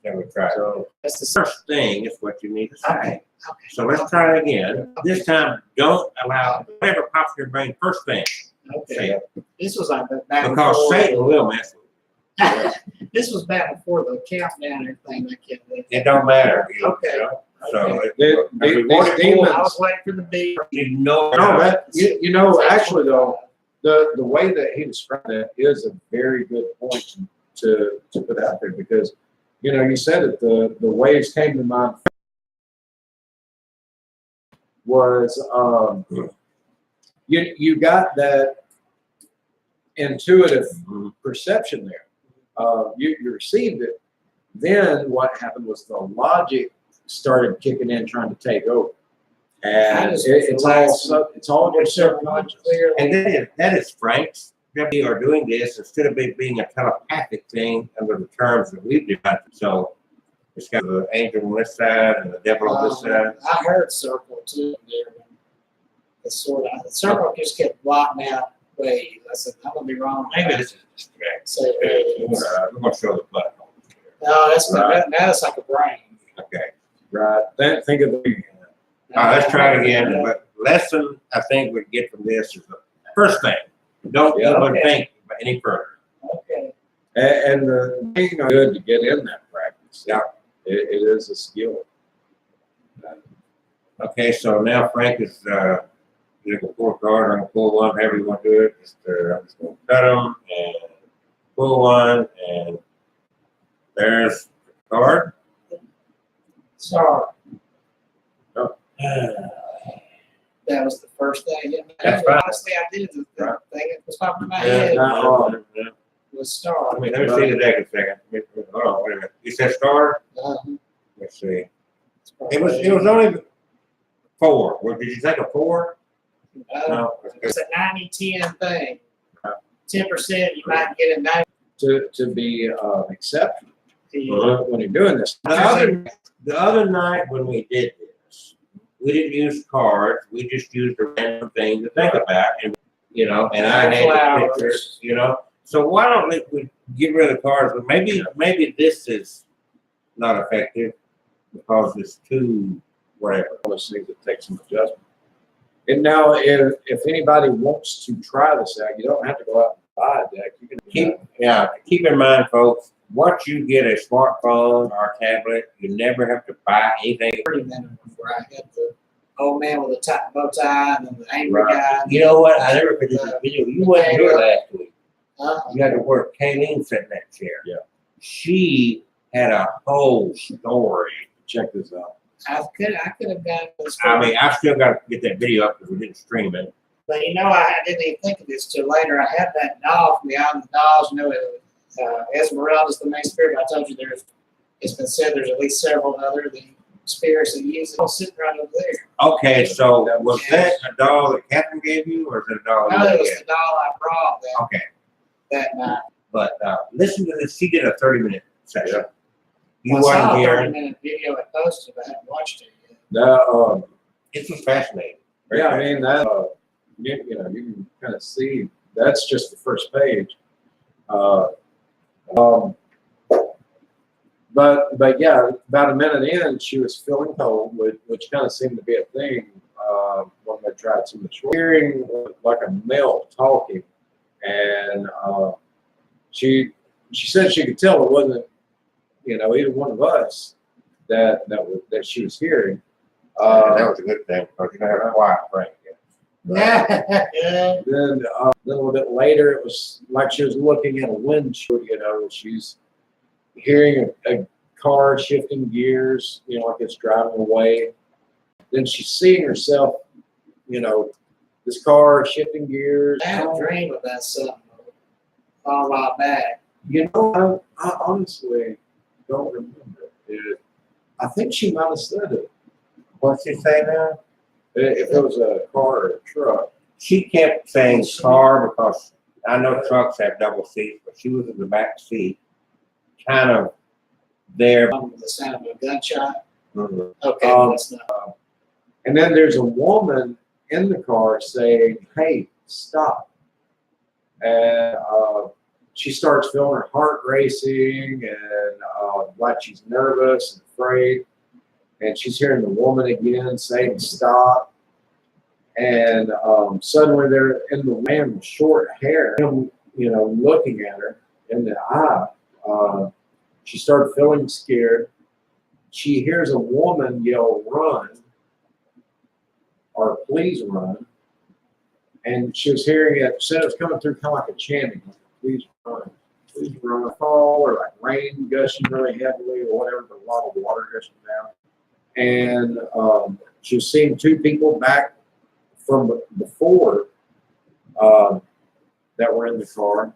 that we tried. So That's the First thing is what you need to say. Okay. So let's try it again. This time, don't allow whatever pops in your brain first thing. Say Okay. it. This was like back Because before. Satan will mess with This was back before the countdown and everything. I can't believe you. It don't matter. Okay. So Okay. if These we wanted demons- more, I was waiting for the beat. you know. no, that you know, actually though, the way that he described it is a very good point to put out there, because you said it, the waves came to mind was you got that intuitive perception there. You received it. Then what happened was the logic started kicking in, trying to take over, and it's all just subconscious. And that is Frank's. We are doing this instead of it being a telepathic thing under the terms that we've developed. So it's got the angel on this side and the devil on this side. I heard circle too there. The circle just kept blocking out waves. I said, I'm gonna be wrong. Maybe this is a distract. Say waves. We're going to show the button. No, that's Right. that's like a brain. Okay. Right. Think of the All right, let's try it again. But lesson I think we get from this is the first thing. Don't even think any further. Okay. and the thing good to get in that practice. Yeah. It is a skill. Okay, so now Frank is you can pull a card, I'm gonna pull one, however you want to do it. I'm just gonna cut them and pull one, and there's the card. Sorry. Oh. That was the first thing. That's fine. Honestly, I did the Right. thing that was popping in my Yeah, head yeah. was star. I mean, let me see the deck a second. Hold on, wait a minute. You said star? Let's see. It was only 4. Well, did you take a 4? No. It's a 90-10 thing. Right. 10% you might get a 90. To be exceptional Uh-huh. when you're doing this. The other night when we did this, we didn't use cards. We just used a random thing to think about, and and I had the Flowers. pictures, So why don't we get rid of the cards? But maybe this is not effective because it's too whatever. All those things that take some adjustment. And now, if anybody wants to try this out, you don't have to go out and buy a deck. You can Keep in mind, folks. Once you get a smartphone or a tablet, you never have to buy anything. 30 minutes before I had the old man with the bow tie and then the angry Right. guy. You know what? I never forget this video. You wasn't here last week. Uh-huh. You had to work. Kayleen sat in that chair. Yeah. She had a whole story. check this out. I could have gotten this. I mean, I still got to get that video up because we didn't stream it. But I didn't even think of this till later. I had that doll from the Island of Dolls. Esmeralda's the main spirit. I told you it's been said there's at least several other spirits that use it. All sitting right over there. Okay, so was that a doll that Catherine gave you, or is it a doll No, it you was gave? the doll I brought Okay, that night. but listen to this. She did a 30-minute session. Yeah. You I saw wasn't a here. 30-minute video I posted, but I haven't watched it yet. Now, It was fascinating. yeah, I mean that. You can kind of see that's just the first page. But yeah, about a minute in, she was feeling cold, which kind of seemed to be a thing when they tried some of the short. Hearing like a male talking, and she said she could tell it wasn't either one of us that she was hearing. That was a good thing because you have a quiet brain. Yeah. Then a little bit later, it was like she was looking at a windshield. She's hearing a car shifting gears, like it's driving away. Then she's seeing herself, this car shifting gears. I had a dream about something a while back. I honestly don't remember it. I think she might have said it. What's she say now? If it was a car or a truck. She kept saying car because I know trucks have double seats, but she was in the back seat, kind of there. The sound of a gunshot. Mhm. Okay, that's not. And then there's a woman in the car saying, "Hey, stop." And she starts feeling her heart racing and like she's nervous and afraid. And she's hearing the woman again saying, "Stop." And suddenly they're in the man with short hair, him, looking at her in the eye. She started feeling scared. She hears a woman yell, "Run," or "Please run." and she was hearing it. Said it was coming through kind of like a chanting, like, please run, fall, or like rain gushing really heavily, or whatever, but a lot of water gushing down. And she was seeing two people back from before that were in the car.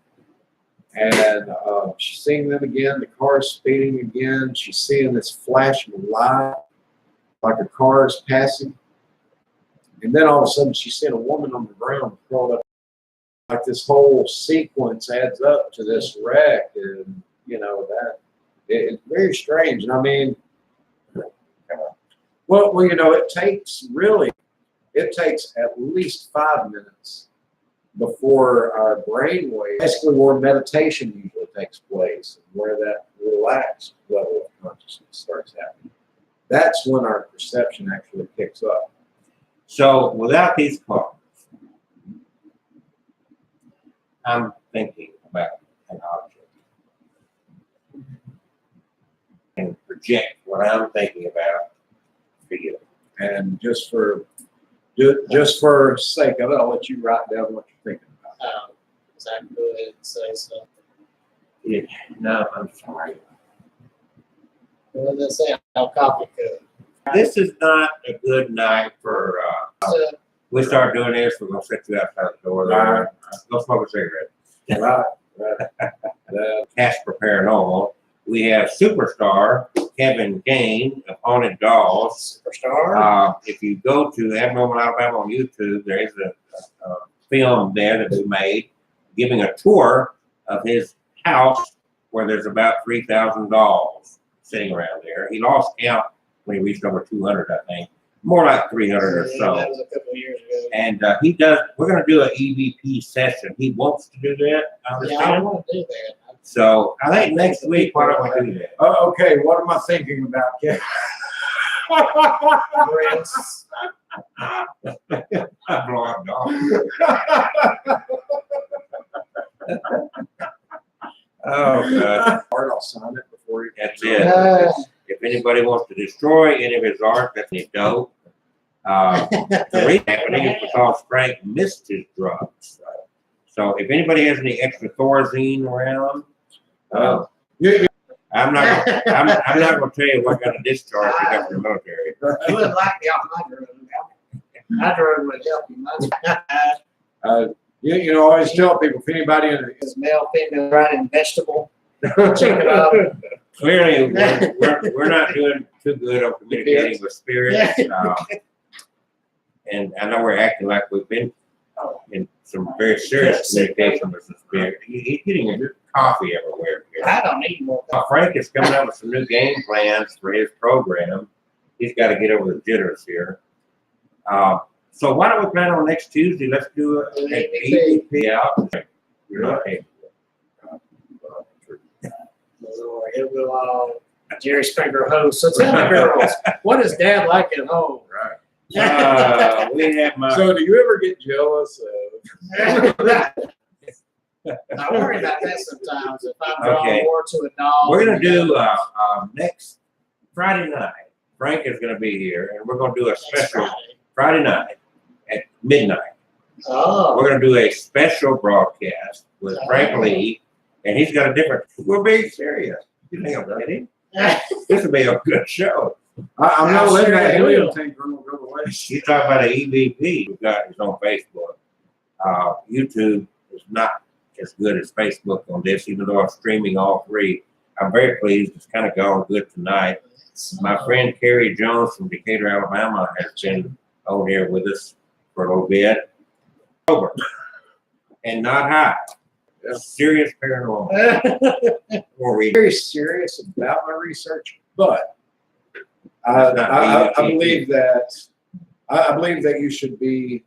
And she's seeing them again. The car's speeding again. She's seeing this flashing light, like a car is passing. And then all of a sudden, she's seeing a woman on the ground curled up. Like this whole sequence adds up to this wreck, and you know that it's very strange. And I mean, well, you know, it takes at least 5 minutes before our brainwave, basically where meditation usually takes place, and where that relaxed level of consciousness starts happening. That's when our perception actually picks up. So without these cars, I'm thinking about an object and project what I'm thinking about for you. And just for sake of it, I'll let you write down what you're thinking about. Zach, go ahead and say something. No, I'm sorry. What did I say? I'll copy code. This is not a good night for, So, we start doing this, we're gonna set you outside the door there. Go smoke a cigarette. Right. Casper Paranormal. We have superstar Kevin Kane of Haunted Dolls. Superstar. If you go to Abnormal Alabama on YouTube, there is a film there that we made giving a tour of his house where there's about 3,000 dolls sitting around there. He lost count when he reached over 200, I think. More like 300 or Yeah, so. that was a couple of years ago. And we're going to do an EVP session. He wants to do that, I Yeah, I understand. want to do that. So I think next week, why don't we do that? Oh, okay, what am I thinking about, Kevin? Prince. I'm blowing off. Oh, God. Art, I'll sign it before you. That's it. If anybody wants to destroy any of his art, that's his dope. The reason happening is because Frank missed his drugs. So if anybody has any extra Thorazine around, I'm not going to tell you what kind of discharge you got from the military. You wouldn't like me off my drug. My drug would help you. You know, I always tell people, if anybody in Is male, female, right, and vegetable. Check it out. Clearly, we're not doing too good on communicating with spirits. And I know we're acting like we've been in some very serious communication with the spirit. He's getting coffee everywhere here. I don't need more. Frank is coming up with some new game plans for his program. He's got to get over the jitters here. So why don't we plan on next Tuesday? Let's do an EVP out. You're not able. He'll go all Jerry Springer host. So tell me, girls, what is Dad like at home? Right. We have my. So do you ever get jealous of? I worry about that sometimes. If I'm drawn Okay. more to a dog. We're gonna do next Friday night. Frank is gonna be here, and we're gonna do a Next special Friday. Friday night at midnight. Oh. We're gonna do a special broadcast with Frank Lee, and he's got a different. We're being serious. You think I'm kidding? This will be a good show. I'm not I'm letting sure that it helium will. tank go away. You talk about an EVP. We've got his on Facebook. YouTube is not as good as Facebook on this, even though I'm streaming all three. I'm very pleased. It's kind of gone good tonight. My friend Carrie Jones from Decatur, Alabama, has been on here with us for a little bit. Over and not high. Serious paranormal. Or we Very serious about my research, but I believe that you should be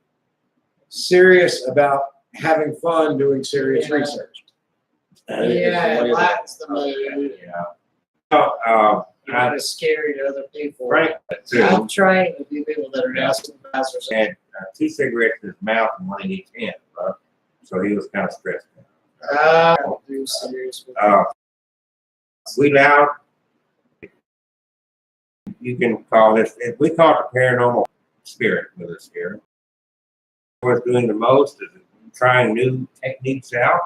serious about having fun doing serious Yeah. research. Yeah, it lightens the mood. yeah. You're not as scary to other people. Frank I'm trained with you people that are now supervisors. had 2 cigarettes in his mouth and 1 in each hand, right? So he was kind of stressed out. Don't do serious with We loud. You can call this. We call it a paranormal spirit with us here. was doing the most is trying new techniques out.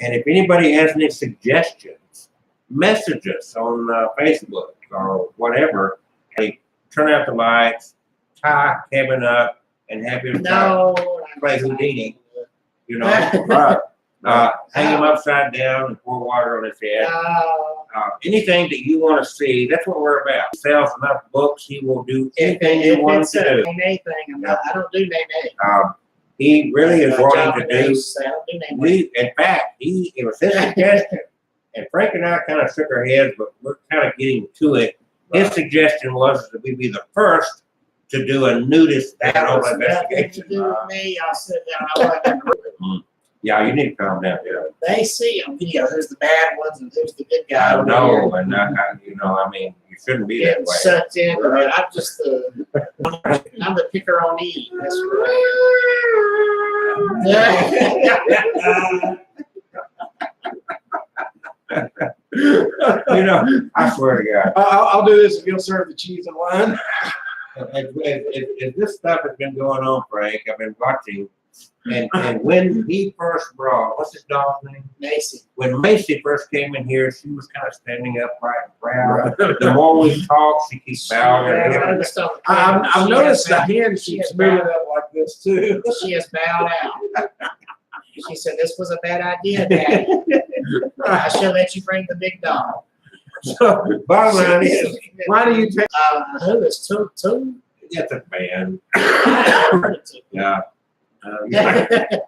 And if anybody has any suggestions, message us on Facebook or whatever. Hey, turn out the lights, tie Kevin up, and have him No. play Houdini. You know, hang him upside down and pour water on his head. Anything that you want to see, that's what we're about. He sells enough books, he will do anything you want him to do. Anything. I don't do name. He really is wanting to do. I don't do name. In fact, it was his suggestion, and Frank and I kind of shook our heads, but we're kind of getting to it. His suggestion was that we be the first to do a nudist paranormal Nothing to investigation. do with me. I sit down. I like them. Yeah, you need to calm down. Yeah. They see on video who's the bad ones and who's the good guy. I know, and you you shouldn't be that Getting way. sucked in. I'm just I'm the picker on Eve. That's right. I swear to God. I'll do this if you'll serve the cheese and wine. As this stuff has been going on, Frank, I've been watching, and when he first brought, what's his dog's name? Macy. When Macy first came in here, she was kind of standing upright and proud. The more we talk, she keeps bowing her head. I've noticed the hand keeps moving up like this too. She has bowed out. She said, "This was a bad idea, Daddy. I should let you bring the big dog." So, bottom line is, Why do you take? Who is two? it's a man. Yeah.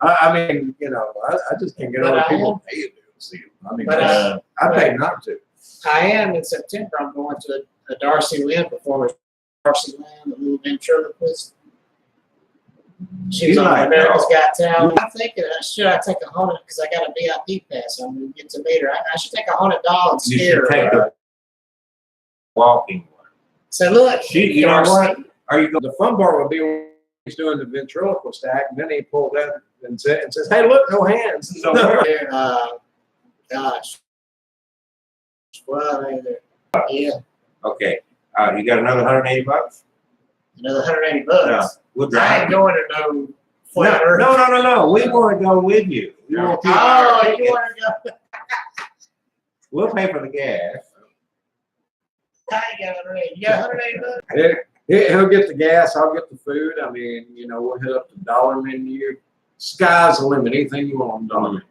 I mean, I just can't get over people paying to see them. I mean, But, I pay not to. I am in September. I'm going to a Darcy Lynn performance. Darcy Lynn, the little ventriloquist. She was You on like America's her. Got Talent. I'm thinking, should I take a haunted, because I got a VIP pass. I'm going to get to meet her. I should take a haunted doll and You scare should take her. the walking one. So look, You know Darcy. what? Are you going? The fun part would be when he's doing the ventriloquist act, and then he pulled out and says, "Hey, look, no hands." So where- Gosh. Well, yeah, Okay. You got another $180? another $180. No, we'll I drive. ain't going to no No, flat earth. no. We want to go with you. We want you to Oh, buy our you ticket. want to go? We'll pay for the gas. I ain't got $180. You got $180? He'll get the gas, I'll get the food. I mean, we'll hit up the dollar menu. Sky's the limit. Anything you want on dollar menu.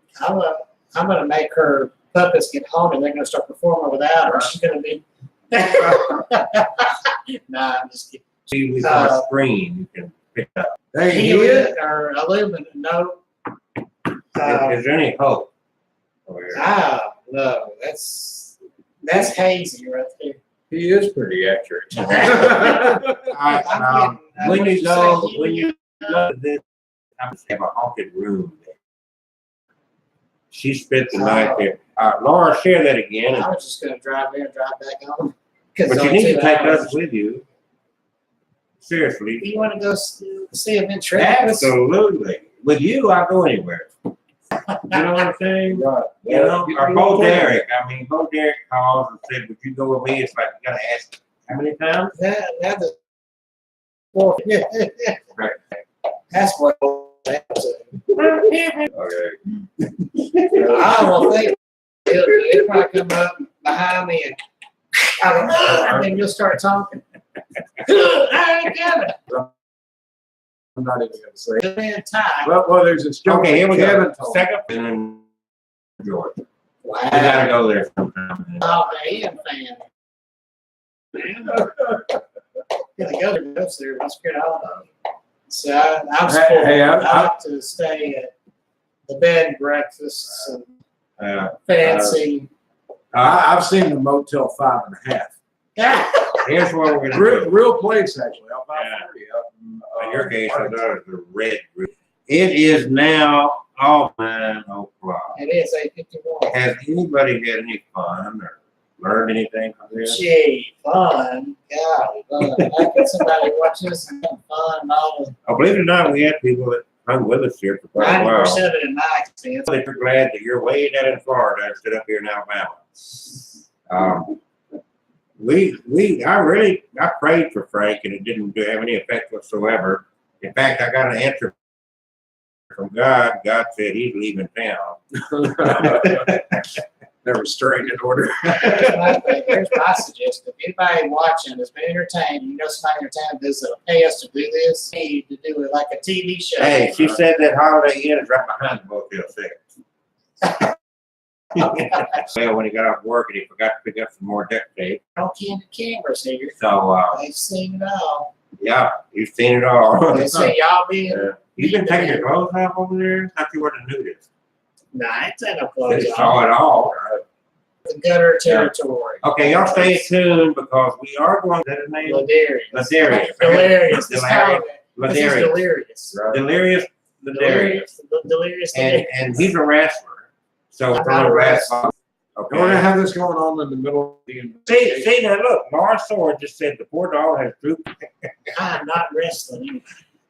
I'm gonna make her puppets get home and they're gonna start performing without her. She's gonna be. Nah, I'm just kidding. See, we got a screen you can pick up. Hey, he is. Or aluminum? No. Is there any hope? Or- No. That's hazy right there. He is pretty accurate. All right, I'm kidding. when What you go, say? when you go to this, I have a haunted room there. She spent the night there. Laura, share that again. I was just gonna drive there and drive back home. 'Cause But it's you only need to 2 take hours. us with you. Seriously. You want to go see a ventriloquist? Absolutely. With you, I'll go anywhere. You know what I'm saying? Right. You know, or Bo Derek. Bo Derek calls and said, "Would you go with me?" It's like you gotta ask how many times. That's That's what. Okay. I don't think he'll probably come up behind me and then you'll start talking. I ain't Kevin. I'm not even going to say. The man tied. Well, there's this joke. Okay, here we Kevin go. told me. Second in Georgia. We Wow. gotta go there sometime. Oh, man, fan. Gonna go there. I'm scared all of them. So I'm spoiled. Hey, I I- like to stay at the bed and breakfasts and Uh, fancy. I've seen the Motel 5.5. here's what we're gonna Real, do. real place, actually. Up by Yeah. 40, up in, In your case, I thought it was the red group. It is now all 9:00. It is 8:51. Has anybody had any fun or learned anything from this? Gee, fun. Golly, fun. I got somebody watching this and having fun. And all the Oh, believe it or not, we had people that hung with us here for quite a 90% while. of it in my experience. We're glad that you're way down in Florida instead up here in Alabama. I prayed for Frank and it didn't have any effect whatsoever. In fact, I got an answer from God. God said he's leaving town. Never restraining order. Here's my suggestion. If anybody watching has been entertained, you know somebody entertained this that'll pay us to do this, we need to do it like a TV show. Hey, she said that Holiday Inn is right behind the Motel 6. Well, when he got off work and he forgot to pick up some more duct tape. No candid cameras here. So, They've seen it all. yeah, you've seen it all. They say y'all being, You've been taking your clothes off over there? Thought you were the nudist. nah, I ain't saying no clothes They on. saw it all. The gutter territory. Okay, y'all stay tuned because we are going to the name. Ladarius. Ladarius. Delirious. This is Ladarius. delirious. Delirious. Ladarius. Delirious. And he's a wrestler. So I'm from not a a wrestler. We're gonna Okay. have this going on in the middle of the See now look, Laura Sword just said the poor dog has drooped. I'm not wrestling.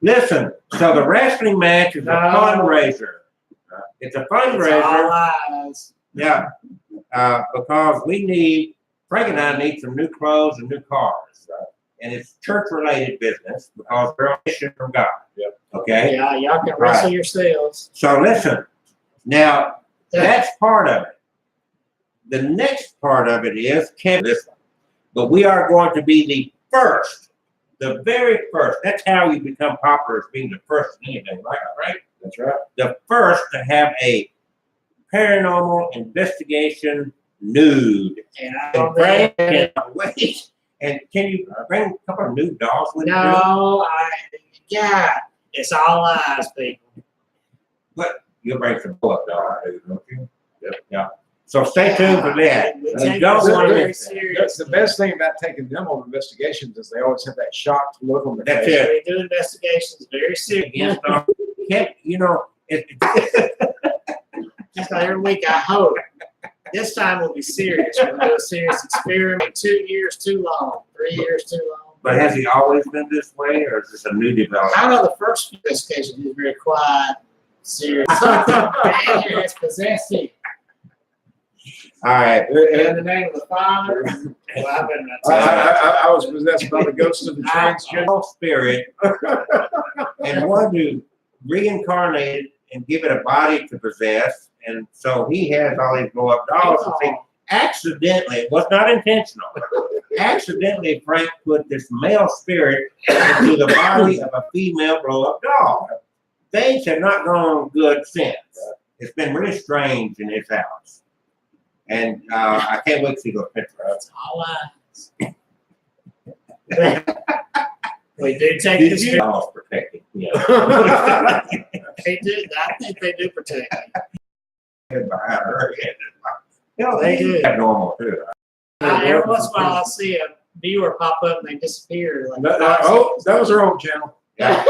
Listen, so the wrestling match is a No. fundraiser. It's a It's all fundraiser. lies. Yeah. Because we need, Frank and I need some new clothes and new cars. And it's church-related business because we're on mission from God. Yep. Okay? Yeah, y'all can wrestle yourselves. So listen, now that's part of it. The next part of it is this one. But we are going to be the first, the very first. That's how you become popular, is being the first in anything, right? That's right. The first to have a paranormal investigation nude. And And I'm Frank cannot wait. And can you bring a couple of nude dolls with you? No, yeah, it's all lies, people. You'll bring some pull-up dolls, don't you? Yep. Yeah. So stay tuned for that. We You take don't this want to very miss that. serious. The best thing about taking them on investigations is they always have that shocked look on their That's face. it. We do investigations very serious. Against them. You know, Just like every week, I hope. This time we'll be serious. We're gonna do a serious experiment. 2 years too long. 3 years too long. but has he always been this way, or is this a new development? I know the first investigation he was very quiet, serious. It's possessive. All right. In the name of the Father. Well, I better not tell you. I was possessed by the ghost of the transgender. Transgender spirit and wanted to reincarnate it and give it a body to possess. And so he has all these blow up dolls. And see, accidentally, it was not intentional. Accidentally, Frank put this male spirit into the body of a female blow up doll. Things have not gone good since. It's been really strange in his house. And I can't wait to see those pictures. It's all lies. We do take Did this. you? Dolls protected. Yeah. They do. I think they do protect me. Behind her head. You know, They do. Abnormal too. Every once in a while, I'll see a viewer pop up and they disappear. Like That was her own channel. Yeah.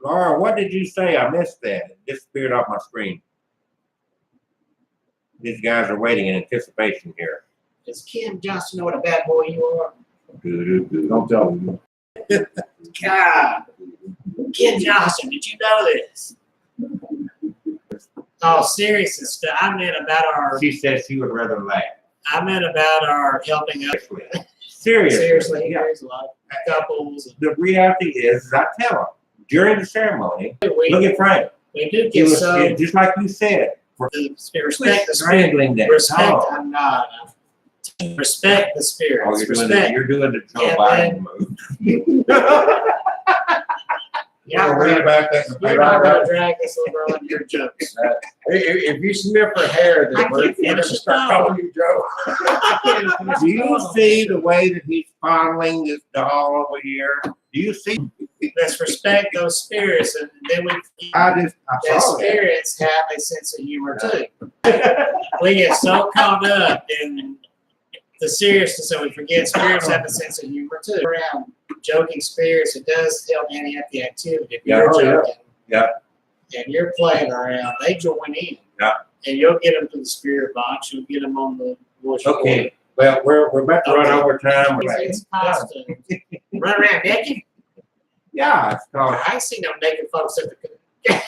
Laura, what did you say? I missed that. It disappeared off my screen. These guys are waiting in anticipation here. Does Kim Johnson know what a bad boy you are? Don't tell me. God, Kim Johnson, did you know this? Oh, serious and stuff. I meant about our. She said she would rather laugh. I meant about our helping us. Seriously. Seriously, Yeah. there's a lot of couples. The reality is, I tell them during the ceremony, look We, at Frank. we do He get was some just like you said. For respect the spirit. strangling that. Respect. dog. I'm not. Respect the Oh, spirits. you're doing Respect. the, you're doing the Joe Yeah, Biden move. Yeah, We'll read about that in the you're not paper. gonna drag this little girl into your jokes. If you sniff her hair, I then we're can't gonna finish the start thought. calling you Joe. Do you see the way that he's fondling this doll over here? Do you see? Let's respect those spirits, and then we I that saw that. spirits have a sense of humor too. We get so caught up in the seriousness that we forget spirits have a sense of humor too. Around joking spirits, it does help ante up the activity. If you're Yeah, oh, yeah. joking, Yeah. and you're playing around, they join in. Yeah. And you'll get them to the spirit box. You'll get them on the bush. Okay. Well, we're about to run over time. It's costumes. Run around naked. Yeah, it's called. I ain't seen no naked folks at the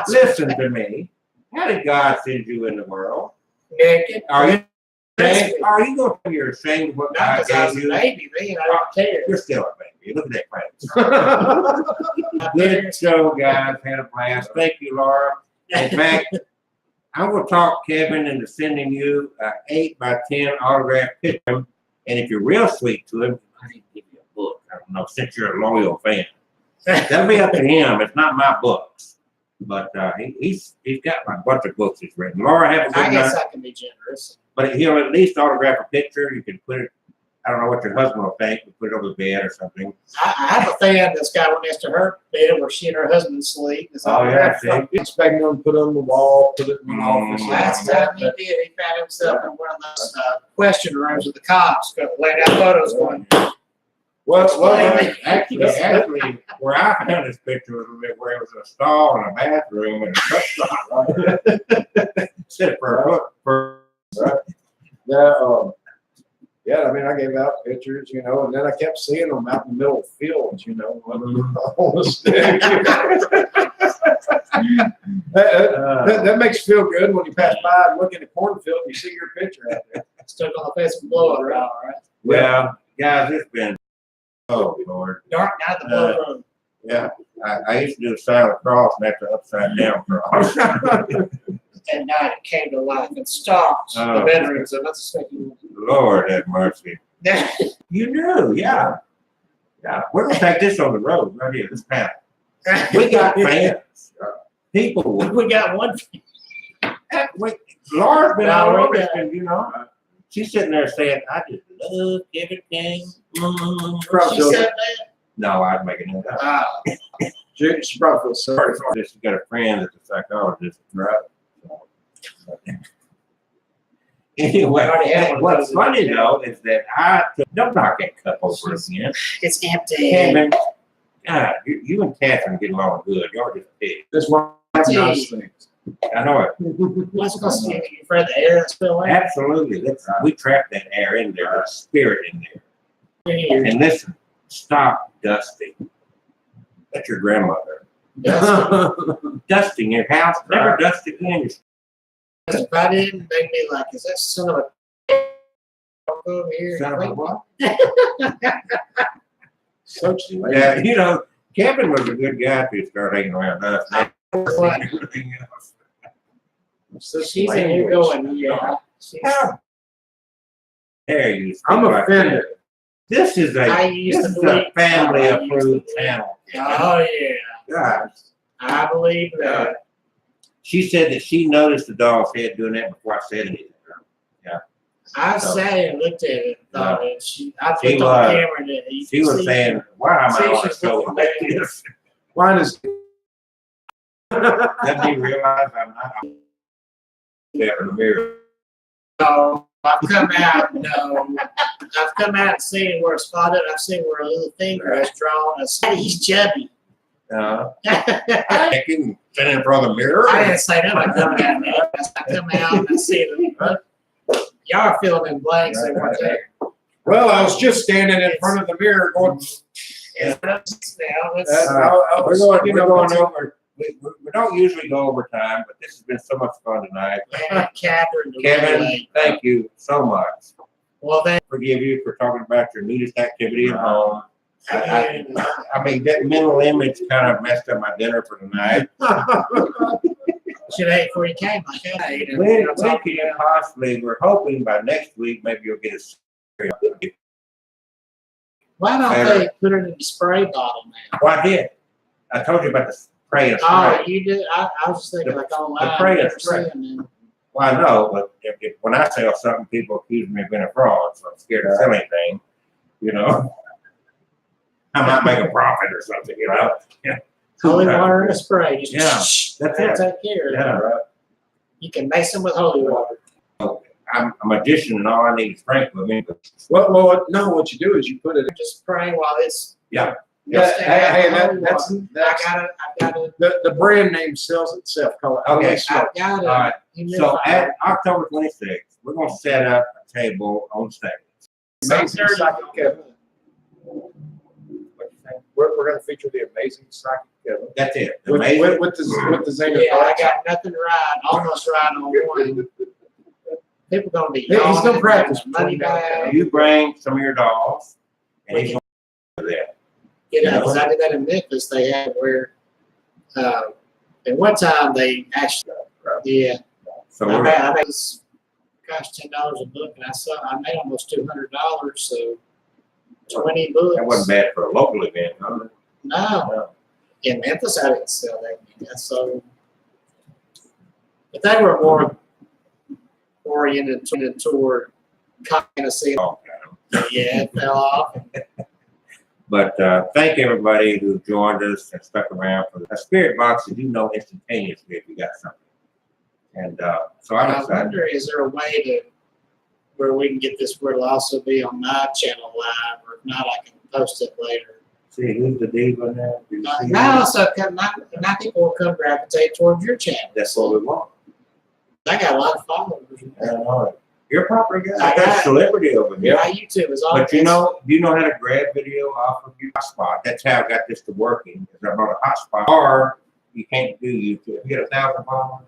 Listen to me. How did God send you in the world? naked. Are you ashamed? Are you going to be ashamed of what Not God because I was gave a you? baby, man. I don't care. You're still a baby. you. Look at that class. Good show, guys. Had a blast. Thank you, Laura. In fact, I will talk Kevin into sending you an 8x10 autographed picture. And if you're real sweet to him, I need to give you a book. I don't know, since you're a loyal fan. That'll be up to him. It's not my books. But he's got a bunch of books he's written. Laura, have a good I night. guess I can be generous. But he'll at least autograph a picture. You can put it, I don't know what your husband will think, but put it over the bed or something. I have a fan that's got one next to her bed where she and her husband sleep. It's Oh, yeah, see? Expecting them to put it on the wall, put it in the office. Last time he did, he found himself in one of those question rooms with the cops, laying out photos going, Well, actually, where I found this picture was where it was a stall and a bathroom and a truck stop. Sit for Yeah, I mean, I gave out pictures, you know, and then I kept seeing them out in the middle of fields, you know, on the stick. That makes you feel good when you pass by and look in the cornfield and you see your picture out there. stuck on the Facebook blow up, right? Well, guys, it's been, oh, Lord. Dark night in the blow room. Yeah, I used to do a silent cross and that's an upside down cross. At night it came to life and stalked the Oh. bedrooms of unsuspecting Lord have mercy. women. You knew, yeah. Yeah, we're gonna take this on the road right here, this panel. We got fans. People, We got one. Laura's been all No, over we this, and you know, she's sitting there saying, I just love Kevin King. She said that. No, I'd make it up. She probably feels sorry for She's got a friend that's a psychologist, right? Anyway, what's funny though is that don't knock that cup over again. It's empty. Kevin, God, you and Catherine get along good. Y'all just big. That's one of the nice things. I know it. What's going to be afraid the air that's still in? Absolutely. We trap that air in there, the spirit in there. Here. And listen, stop dusting. That's your grandmother. Dusting your house. Never dust again. If I didn't, they'd be like, is that son of a over here? Son of a what? So cheap. Yeah, you know, Kevin was a good guy to start hanging around us. What? Everything else. She's in here going, yeah. How dare you? speak I'm like offended. that? This is I a used to a believe. family I used to approved believe. channel. Oh, yeah. God. I believe that. She said that she noticed the doll's head doing that before I said anything. I So- sat and looked at it and thought that I She looked on the was- camera and you She could was see- saying, why am I See, on a she's show looking like back. this? Mine is. Let me realize I'm not there in the mirror. No, I've come out. No, I've come out and seen where it's spotted. I've seen where a little finger is drawn. I said he's chubby. I I can stand in front of the mirror. didn't say that. I come out. Man. I come out and I see them. Y'all are filling in blanks. They weren't there. Well, I was just standing in front of the mirror going. Yeah, that's now. We're We're going over. We don't usually go over time, but this has been so much fun tonight. Catherine. Kevin, thank you so much. Well, then. Forgive you for talking about your nudist activity at home. I mean, that mental image kind of messed up my dinner for tonight. Should have ate before you came. Like I ate. And, When you know, can talking you about- possibly, we're hoping by next week, maybe you'll get a. Why don't they put it in the spray bottle now? Well, I did. I told you about the spray and Oh, spray. you did. I was just thinking like online. spray I've is never spray. seen them. Well, I know, but when I sell something, people accuse me of being a fraud, so I'm scared to sell anything, you know? I might make a profit or something, you know? Yeah. Holy water and a spray. Just Yeah, that's that'll it. take care of it. Yeah, right. You can mace them with holy water. I'm a magician and all I need is sprinkler. I mean, What you do is you put it. Just praying while it's. yeah. Just Hey, that's. that's I got it. the brand name sells itself. Call it. Okay. Smoke. I got it. All right. So Humidifier. at October 26th, we're gonna set up a table on stage. Amazing Psychic Kevin. What you think? We're going to feature the amazing Psychic Kevin. That's it. With Amazing. the Zane. Yeah, I got nothing right. Almost right on one. People gonna be. He's gonna yawning, practice money between now and bag. You bring some of your dolls and he's gonna do that. get out, because I did that in Memphis. They had where, at one time they actually, yeah. So I we're, made, gosh, $10 a book, and I made almost $200. So 20 books. that wasn't bad for a local event, huh? No, in Memphis I didn't sell that many. I sold, but they were more oriented toward Tennessee. Oh, God. Yeah, it fell off. But thank everybody who joined us and stuck around for the spirit box. As you know, instantaneously if you got something. And so I'm I excited. wonder, is there a way to where we can get this where it'll also be on my channel live, or if not, I can post it later. See who's the diva now? Do you see Now, who? so now people will come gravitate towards your channel. That's what we want. I got a lot of followers. I know. You're a proper guy. I I got got a it. celebrity over here. My YouTube is all. But you know, do you know how to grab video off of your hotspot? That's how I got this to working. Is I brought a hotspot. Or you can't do YouTube. You get 1,000 followers.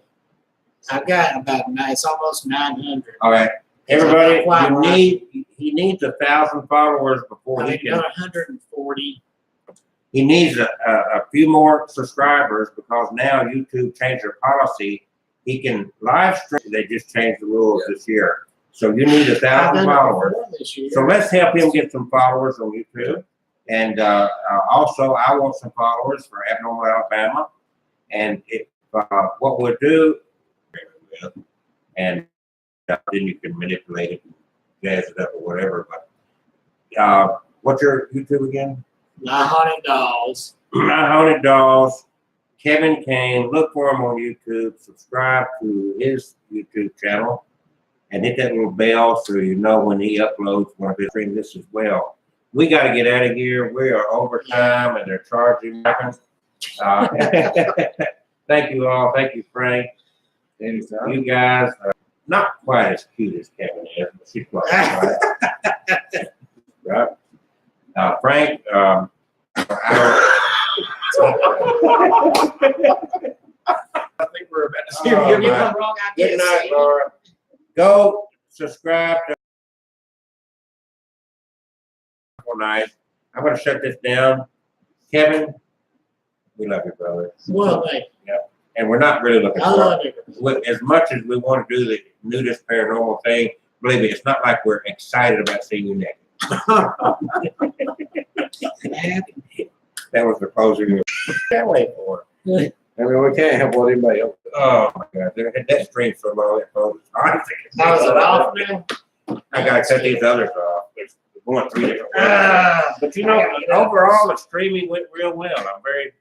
I've got about it's almost 900. All right, everybody, Wow, you right. need he needs 1,000 followers before I he need can. another 140. He needs a few more subscribers because now YouTube changed their policy. He can live stream. They just changed the rules this year. So you need I've 1,000 done it followers. before this year. So let's help him get some followers on YouTube. And also, I want some followers for Abnormal Alabama. And if what we'll do, and then you can manipulate it, and jazz it up or whatever. But what's your YouTube again? My Haunted Dolls. My Haunted Dolls. Kevin Kane. Look for him on YouTube. Subscribe to his YouTube channel. And hit that little bell so you know when he uploads one of his streams this as well. We got to get out of here. We are over time and they're charging. Thank you all. Thank you, Frank. Anytime. You guys are not quite as cute as Kevin is, but she's quite right. Frank, I think we're about to see Oh, him You my- come wrong idea. Good night, Laura. Go subscribe to night. I'm going to shut this down. Kevin, we love you, brother. Well, thank you. And we're not really looking I for love it. as much as we want to do the nudist paranormal thing. Believe me, it's not like we're excited about seeing you naked. That was the closing. Can't wait for it. I mean, we can't help what anybody else. Oh my God, that stream's so long. That phone is hard. Now is it off now? I gotta cut these others off. It's going 3 different ways. Ah, But you know, overall, the streaming went real well. I'm very